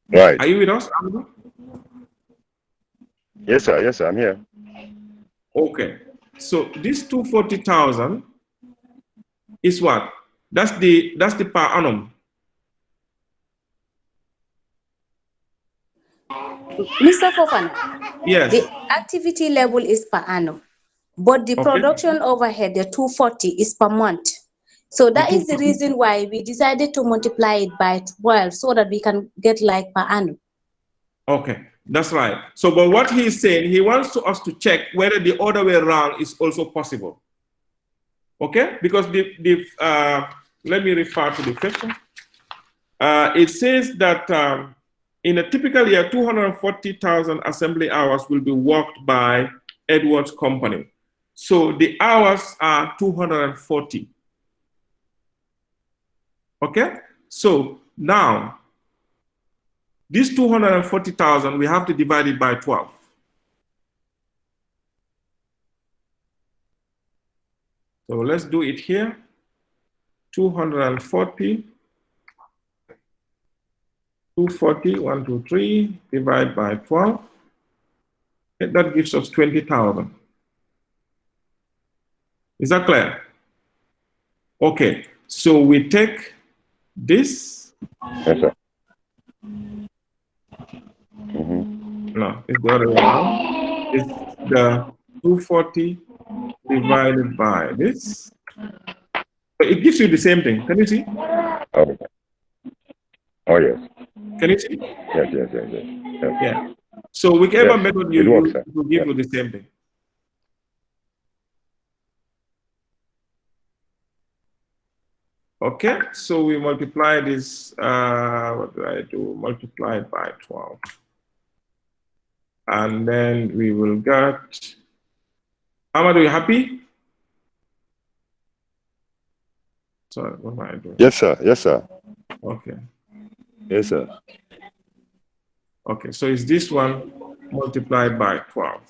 Right. Are you with us? Yes, sir. Yes, sir. I'm here. Okay. So this 240,000 is what? That's the per annum. Mr. Fofana, Yes. the activity level is per annum, but the Okay. production overhead, the 240, is per month. So that is the reason why we decided to multiply it by 12 so that we can get like per annum. Okay, that's right. So, but what he's saying, he wants us to check whether the other way around is also possible. Okay, because let me refer to the question. It says that in a typical year, 240,000 assembly hours will be worked by Edwards Company. So the hours are 240. Okay, so now this 240,000, we have to divide it by 12. So let's do it here. 240, 1, 2, 3, divide by 12. Okay, that gives us 20,000. Is that clear? Okay, so we take this. Yes, sir. No, it's the other way around. It's the 240 divided by this. But it gives you the same thing. Can you see? Oh, oh yes. Can you see? Yes. Yeah. So whichever method you use will give you the same thing. Okay, so we multiply this, what do I do? Multiply it by 12. And then we will get, Ahmad, are you happy? Sorry, what am I doing? Yes, sir. Yes, sir. Okay. Yes, sir. Okay, so it's this one multiplied by 12.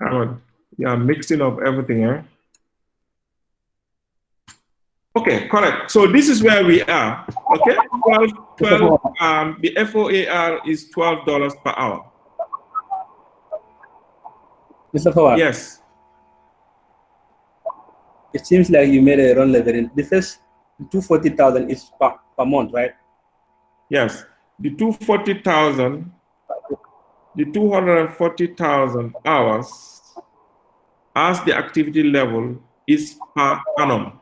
Ahmad, you are mixing up everything, eh? Okay, correct. So this is where we are. Okay, 12 the FOAR is $12 per hour. Mr. Fawad. Yes. It seems like you made a wrong level. The first 240,000 is per month, right? Yes. The 240,000, the 240,000 hours as the activity level is per annum.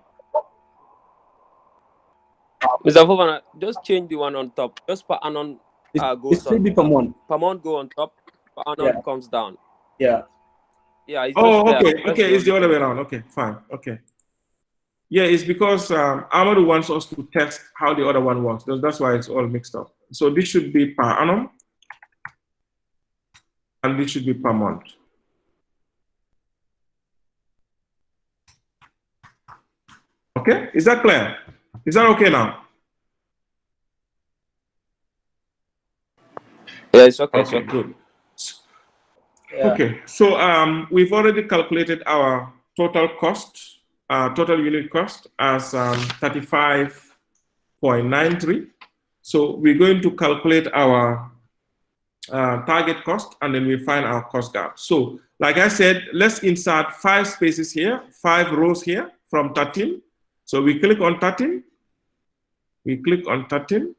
Mr. Fofana, just change the one on top. Just per annum goes on. Per month. Per month go on top. Per annum comes down. Yeah. Yeah. It's okay. It's the other way around. Okay, fine. Okay. Yeah, it's because Amadou wants us to test how the other one works. That's why it's all mixed up. So this should be per annum, and this should be per month. Okay, is that clear? Is that okay now? Yeah, it's okay. Okay, good. Yeah. Okay, so we've already calculated our total cost, total unit cost as 35.93. So we're going to calculate our target cost, and then we find our cost gap. So like I said, let's insert 5 spaces here, 5 rows here from 13. So we click on 13. We click on 13.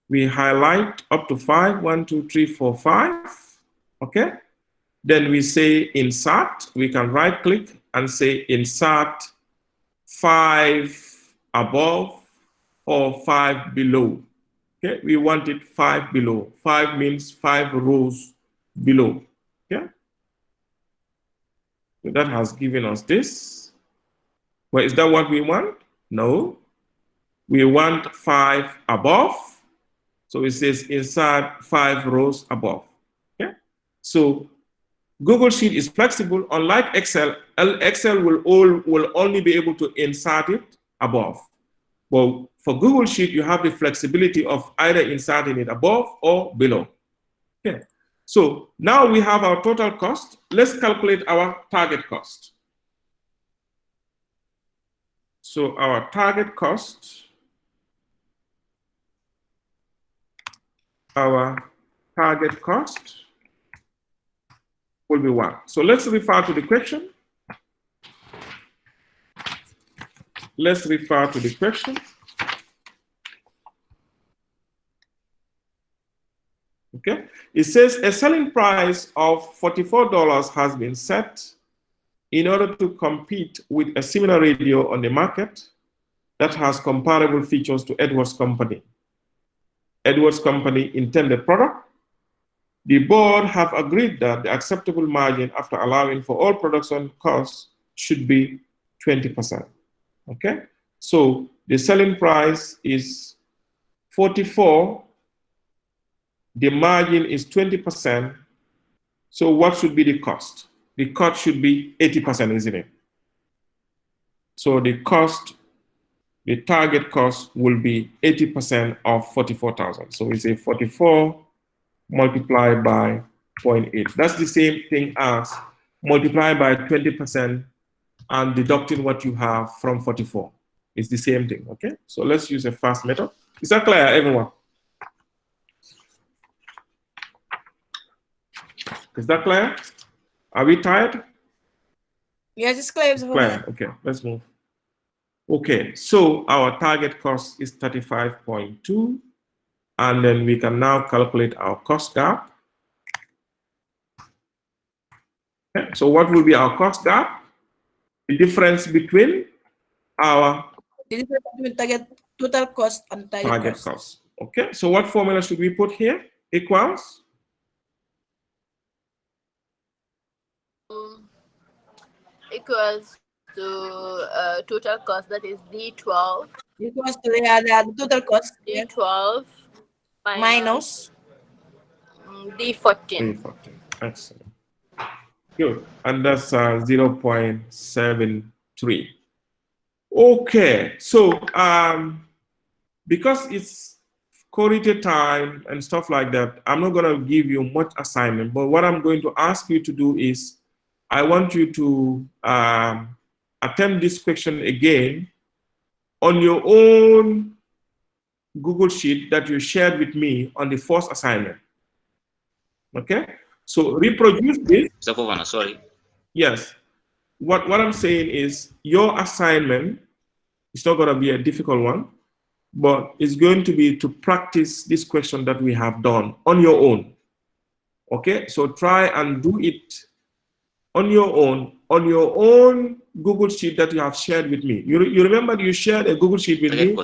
We highlight up to 5, 1, 2, 3, 4, 5. Okay. Then we say insert. We can right click and say insert 5 above or 5 below. Okay, we want it 5 below. 5 means 5 rows below. Okay, so that has given us this. Well, is that what we want? No, we want 5 above. So it says insert 5 rows above. Okay, so Google Sheet is flexible. Unlike Excel, Excel will only be able to insert it above. Well, for Google Sheet, you have the flexibility of either inserting it above or below. Okay, so now we have our total cost. Let's calculate our target cost. So our target cost, will be 1. So let's refer to the question. Let's refer to the question. Okay, it says a selling price of $44 has been set in order to compete with a similar radio on the market that has comparable features to Edwards Company. Edwards Company intended product. The board have agreed that the acceptable margin after allowing for all production costs should be 20%. Okay, so the selling price is 44. The margin is 20%. So what should be the cost? The cost should be 80%, isn't it? So the cost, the target cost will be 80% of 44,000. So we say 44 multiplied by 0.8. That's the same thing as multiplied by 20% and deducting what you have from 44. It's the same thing, okay? So let's use a fast method. Is that clear, everyone? Is that clear? Are we tired? Yes, it's clear. Clear, okay, let's move. Okay, so our target cost is 35.2, and then we can now calculate our cost gap. Okay, so what will be our cost gap? The difference between our total cost and target cost. Okay, so what formula should we put here? Equals? Equals to total cost, that is D12. Equals to the total cost. D12 minus D14. D14. Excellent. Good. And that's 0.73. Okay. So because it's correlated time and stuff like that, I'm not going to give you much assignment. But what I'm going to ask you to do is I want you to attempt this question again on your own Google Sheet that you shared with me on the first assignment. Okay? So reproduce this. Sorry. Yes. What I'm saying is your assignment is not going to be a difficult one, but it's going to be to practice this question that we have done on your own. Okay? So try and do it on your own Google Sheet that you have shared with me. You remember you shared a Google Sheet with me?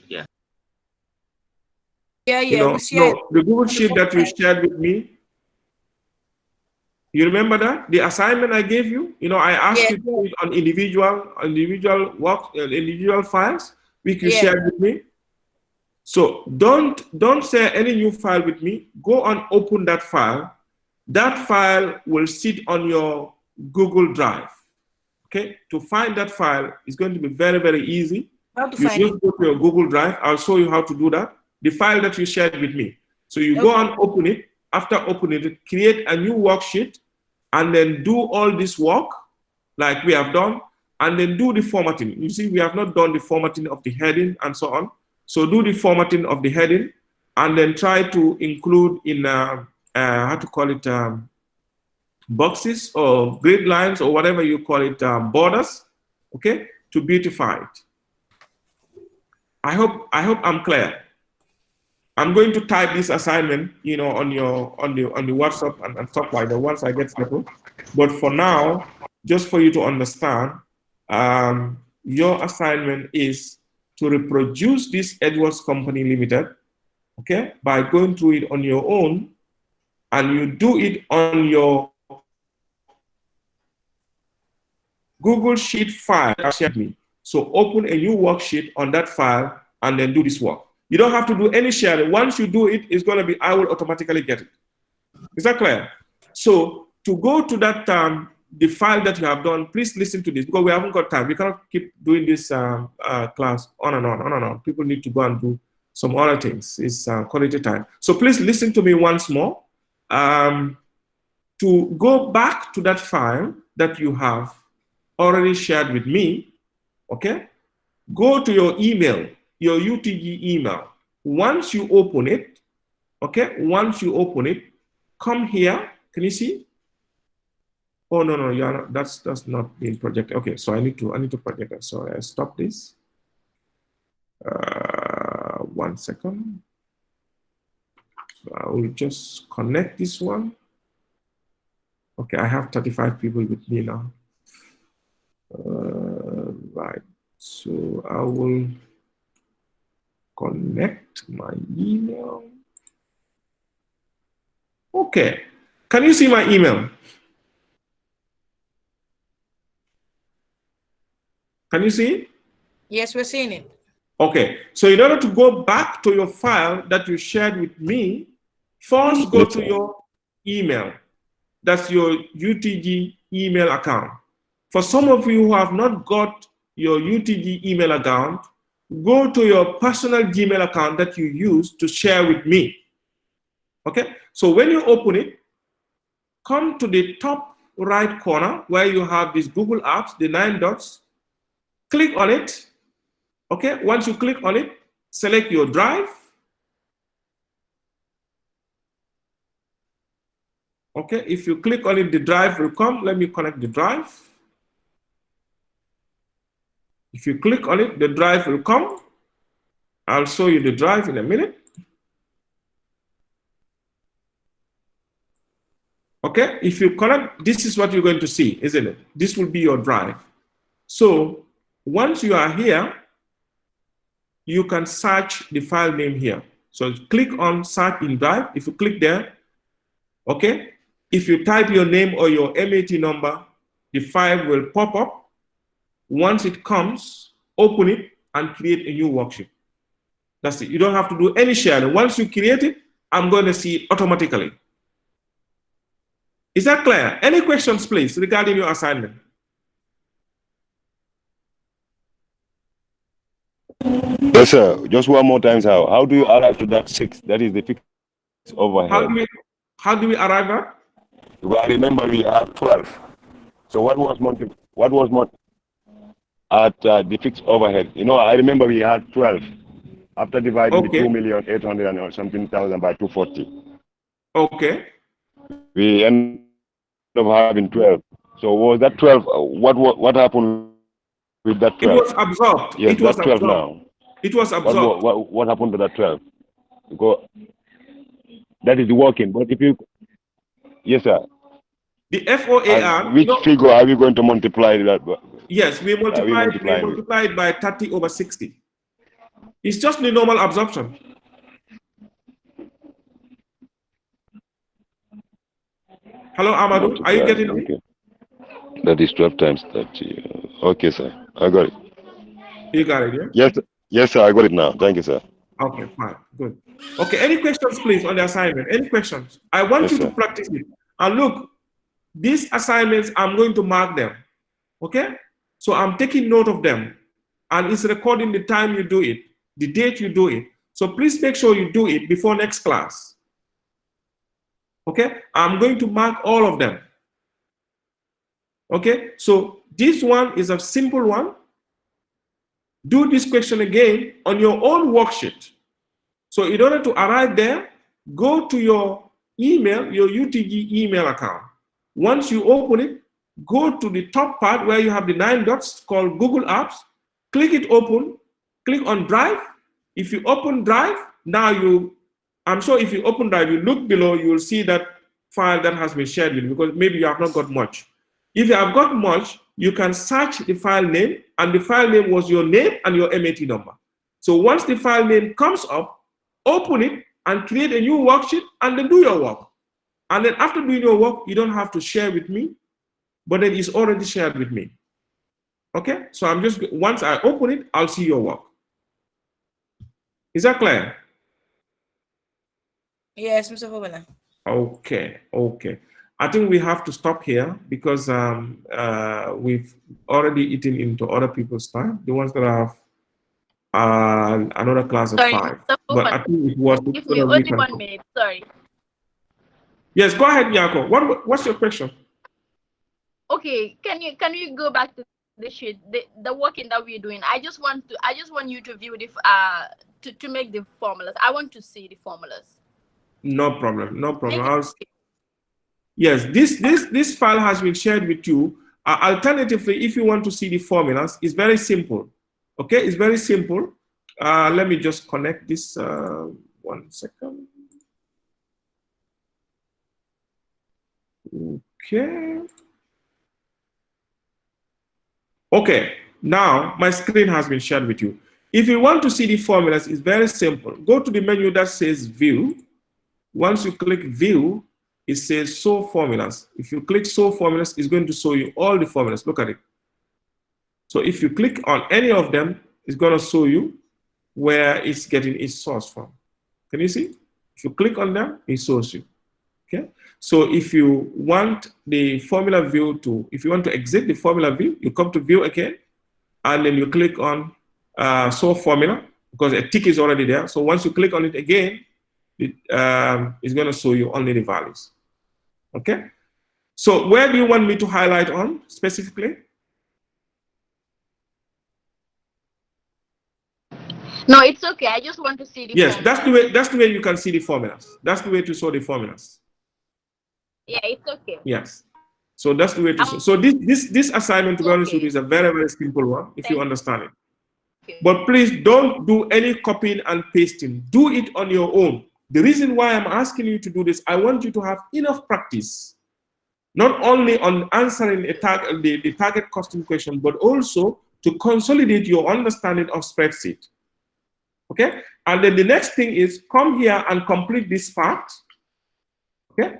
Yeah. Yeah, no, the Google Sheet that you shared with me. You remember that? The assignment I gave you, I asked you to do it on individual work, individual files, which you shared with me. So don't share any new file with me. Go and open that file. That file will sit on your Google Drive. Okay? To find that file is going to be very, very easy. How to you find just go to your Google Drive. I'll show you how to do that. The file that you shared with me. So you go and open it. After opening it, create a new worksheet and then do all this work like we have done and then do the formatting. You see, we have not done the formatting of the heading and so on. So do the formatting of the heading and then try to include in, how to call it, boxes or grid lines or whatever you call it, borders, okay, to beautify it. I hope I'm clear. I'm going to type this assignment, on the WhatsApp and stuff like that once I get settled. But for now, just for you to understand, your assignment is to reproduce this Edwards Company Limited, okay, by going through it on your own, and you do it on your Google Sheet file. So open a new worksheet on that file and then do this work. You don't have to do any sharing. Once you do it, it's going to be, I will automatically get it. Is that clear? So to go to that, the file that you have done, please listen to this because we haven't got time. We cannot keep doing this class on and on. People need to go and do some other things. It's quality time. So please listen to me once more. To go back to that file that you have already shared with me, okay? Go to your email, your UTG email. Once you open it, okay? Once you open it, come here. Can you see? Oh no, you're not, that's not being projected. Okay, so I need to project it. So I stop this. 1 second. So I will just connect this one. Okay, I have 35 people with me now. Right, so I will connect my email. Okay, can you see my email? Can you see it? Yes, we're seeing it. Okay, so in order to go back to your file that you shared with me, first go to your email. That's your UTG email account. For some of you who have not got your UTG email account, go to your personal Gmail account that you use to share with me. Okay, so when you open it, come to the top right corner where you have these Google Apps, the 9 dots, click on it. Okay, once you click on it, select your drive. Okay, if you click on it, the drive will come. Let me connect the drive. If you click on it, the drive will come. I'll show you the drive in a minute. Okay, if you connect, this is what you're going to see, isn't it? This will be your drive. So once you are here, you can search the file name here. So click on search in drive. If you click there, okay, if you type your name or your MAT number, the file will pop up. Once it comes, open it and create a new worksheet. That's it. You don't have to do any sharing. Once you create it, I'm going to see it automatically. Is that clear? Any questions, please, regarding your assignment? Yes, sir. Just one more time, sir. How do you arrive to that 6? That is the fixed overhead. How do we arrive at? Well, I remember we had 12. So what was at the fixed overhead? You know, I remember we had 12 after dividing the 2,800,000 or something thousand by 240. Okay. We ended up having 12. So was that 12? What happened with that 12? It was absorbed. Yes, it was that 12 absorbed. now. It was absorbed. What happened to that 12? Because that is working. But if you, yes, sir. The FOAR. Which figure are we going to multiply that by? Yes, we multiply it by 30/60. It's just the normal absorption. Hello, Amadou. Are you getting me? That is 12 times 30. Okay, sir. I got it. You got it, yeah? Yes, yes, sir. I got it now. Thank you, sir. Okay, fine. Good. Okay, any questions, please, on the assignment? Any questions? I want you to practice it. And look, these assignments, I'm going to mark them. Okay? So I'm taking note of them. And it's recording the time you do it, the date you do it. So please make sure you do it before next class. Okay? I'm going to mark all of them. Okay? So this one is a simple one. Do this question again on your own worksheet. So in order to arrive there, go to your email, your UTG email account. Once you open it, go to the top part where you have the 9 dots called Google Apps, click it open, click on Drive. If you open Drive, now I'm sure if you open Drive, you look below, you will see that file that has been shared with you because maybe you have not got much. If you have got much, you can search the file name, and the file name was your name and your MAT number. So once the file name comes up, open it and create a new worksheet and then do your work. And then after doing your work, you don't have to share with me, but then it's already shared with me. Okay, so I'm just, once I open it, I'll see your work. Is that clear? Yes, Mr. Fobana. Okay, okay. I think we have to stop here because we've already eaten into other people's time, the ones that have another class of 5. But I think it was give me only 1 minute, sorry. Yes, go ahead, Yako. What's your question? Okay, can you go back to the sheet, the working that we're doing? I just want you to view the to make the formulas. I want to see the formulas. No problem, no problem. Yes, this file has been shared with you. Alternatively, if you want to see the formulas, it's very simple. Okay, it's very simple. Let me just connect this 1 second. Okay. Okay, now my screen has been shared with you. If you want to see the formulas, it's very simple. Go to the menu that says View. Once you click View, it says Show Formulas. If you click Show Formulas, it's going to show you all the formulas. Look at it. So if you click on any of them, it's going to show you where it's getting its source from. Can you see? If you click on them, it shows you. Okay. So if you want the formula view to, if you want to exit the formula view, you come to View again, and then you click on Show Formula, because a tick is already there. So once you click on it again, it's going to show you only the values. Okay. So where do you want me to highlight on specifically? No, it's okay. I just want to see the Yes, formulas. that's the way you can see the formulas. That's the way to show the formulas. Yeah, it's okay. Yes. So that's the way to show. So this assignment, to be honest with you, is a very, very simple one if you understand it. Okay. But please don't do any copying and pasting. Do it on your own. The reason why I'm asking you to do this, I want you to have enough practice, not only on answering the target costing question, but also to consolidate your understanding of spreadsheet. Okay? And then the next thing is come here and complete this part. Okay?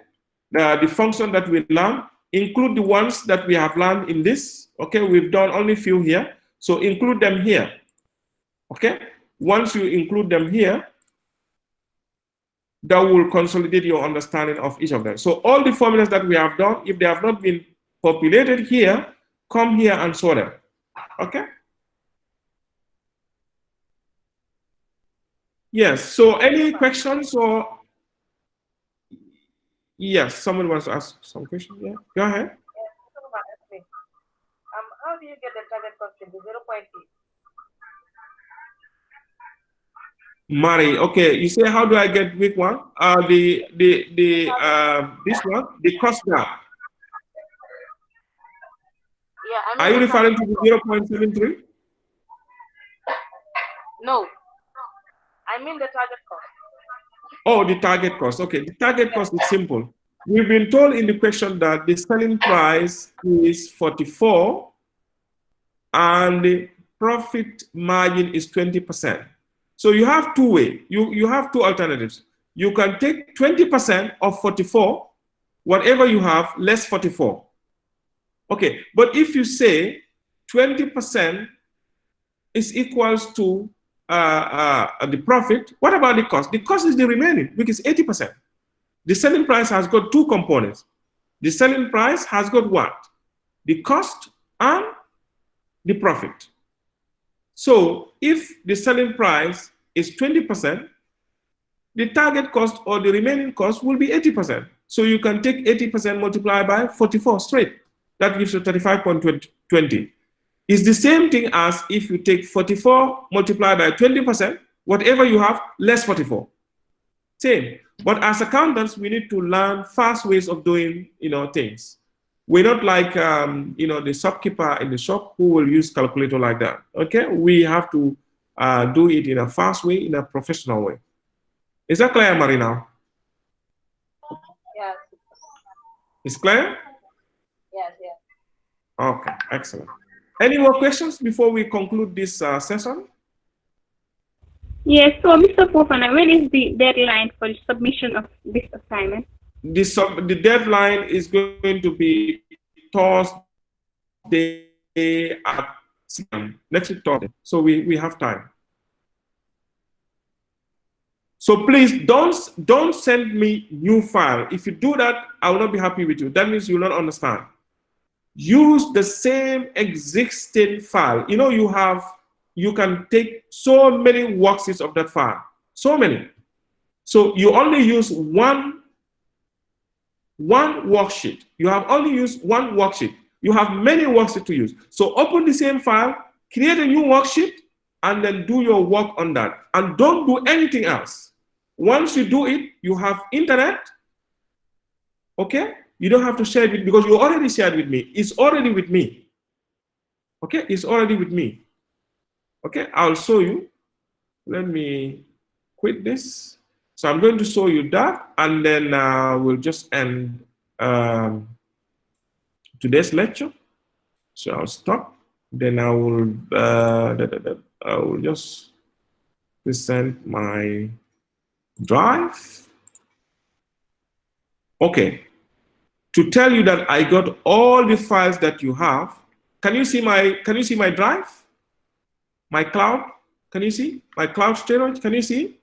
The function that we learned, include the ones that we have learned in this. Okay? We've done only a few here. So include them here. Okay? Once you include them here, that will consolidate your understanding of each of them. So all the formulas that we have done, if they have not been populated here, come here and show them. Okay? Yes, so any questions or? Yes, someone wants to ask some questions. Yeah, go ahead. How do you get the target cost to 0.8? Mari, okay, you say how do I get week one? This one, the cost gap. Yeah, Are you referring to the 0.73? No, I mean the target cost. Oh, the target cost. Okay, the target cost is simple. We've been told in the question that the selling price is 44 and the profit margin is 20%. So you have two ways. You have two alternatives. You can take 20% of 44, whatever you have, less 44. Okay, but if you say 20% is equals to the profit, what about the cost? The cost is the remaining, which is 80%. The selling price has got two components. The selling price has got what? The cost and the profit. So if the selling price is 20%, the target cost or the remaining cost will be 80%. So you can take 80% multiplied by 44 straight. That gives you 35.20. It's the same thing as if you take 44 multiplied by 20%, whatever you have, less 44. Same. But as accountants, we need to learn fast ways of doing, things. We're not like, the shopkeeper in the shop who will use calculator like that. Okay, we have to do it in a fast way, in a professional way. Is that clear, Marina? Yes. It's clear? Yes, yes. Okay, excellent. Any more questions before we conclude this session? Yes, so Mr. Fofana, when is the deadline for the submission of this assignment? The deadline is going to be Thursday at 6 p.m. next week Thursday. So we have time. So please don't send me new file. If you do that, I will not be happy with you. That means you will not understand. Use the same existing file. You know, you can take so many worksheets of that file. So many. So you only use one worksheet. You have only used one worksheet. You have many worksheets to use. So open the same file, create a new worksheet, and then do your work on that. And don't do anything else. Once you do it, you have internet. Okay? You don't have to share it because you already shared with me. It's already with me. Okay? It's already with me. Okay? I'll show you. Let me quit this. So I'm going to show you that, and then we'll just end today's lecture. So I'll stop. Then I will just present my drive. Okay. To tell you that I got all the files that you have. Can you see my drive? My cloud? Can you see my cloud storage? Can you see?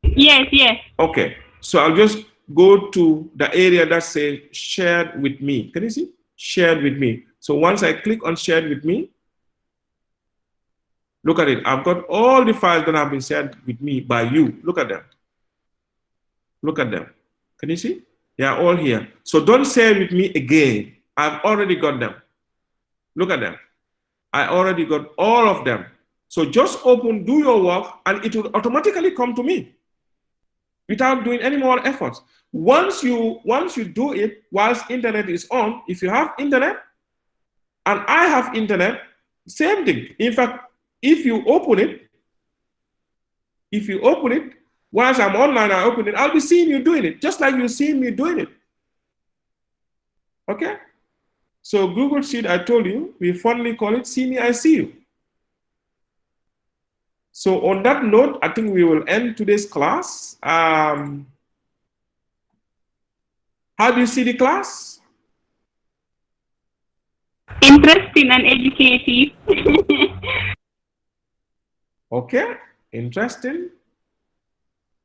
Yes, yes. Okay, so I'll just go to the area that says shared with me. Can you see? Shared with me. So once I click on shared with me, look at it. I've got all the files that have been shared with me by you. Look at them. Look at them. Can you see? They are all here. So don't share with me again. I've already got them. Look at them. I already got all of them. So just open, do your work, and it will automatically come to me without doing any more efforts. Once you do it whilst internet is on, if you have internet and I have internet, same thing. In fact, if you open it, whilst I'm online, I open it, I'll be seeing you doing it, just like you're seeing me doing it. Okay? So Google Sheet, I told you, we fondly call it See Me, I See You. So on that note, I think we will end today's class. How do you see the class? Interesting and educative. Okay, interesting.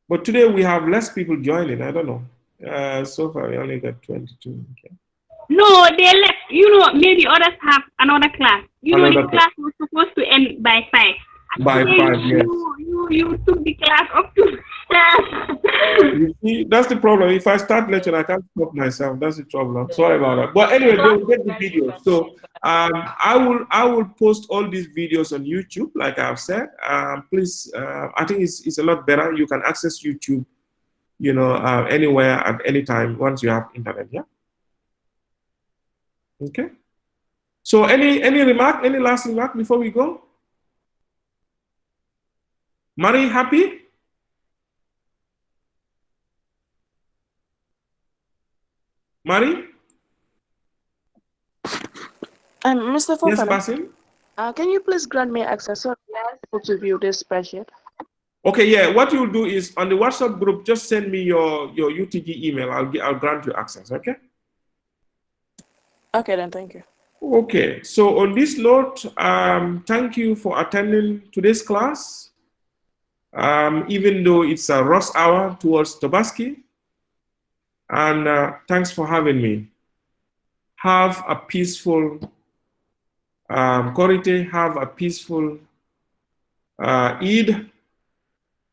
But today we have less people joining. I don't know. So far we only got 22. Okay. No, they left. You know, maybe others have another class. You know, the class was supposed to end by 5. By 5, yes. You took the class up to. You see, that's the problem. If I start lecture, I can't stop myself. That's the problem. Sorry about that. But anyway, they will get the video. So I will post all these videos on YouTube, like I've said. Please, I think it's a lot better. You can access YouTube, you know, anywhere at any time once you have internet. Yeah. Okay. So any remark, any last remark before we go? Mari, happy? Mari? Mr. Fofana, Yes, Basim? Can you please grant me access so to view this spreadsheet? Okay, yeah. What you'll do is on the WhatsApp group, just send me your UTG email. I'll grant you access. Okay. Okay, then. Thank you. Okay. So on this note, thank you for attending today's class. Even though it's a rush hour towards Tobaski, and thanks for having me. Have a peaceful Korite. Have a peaceful Eid.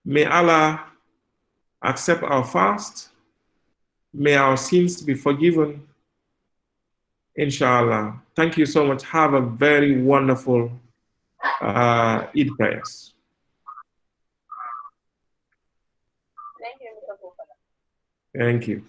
May Allah accept our fast. May our sins be forgiven. Inshallah. Thank you so much. Have a very wonderful Eid prayers. Thank you, Mr. Fofana. Thank you.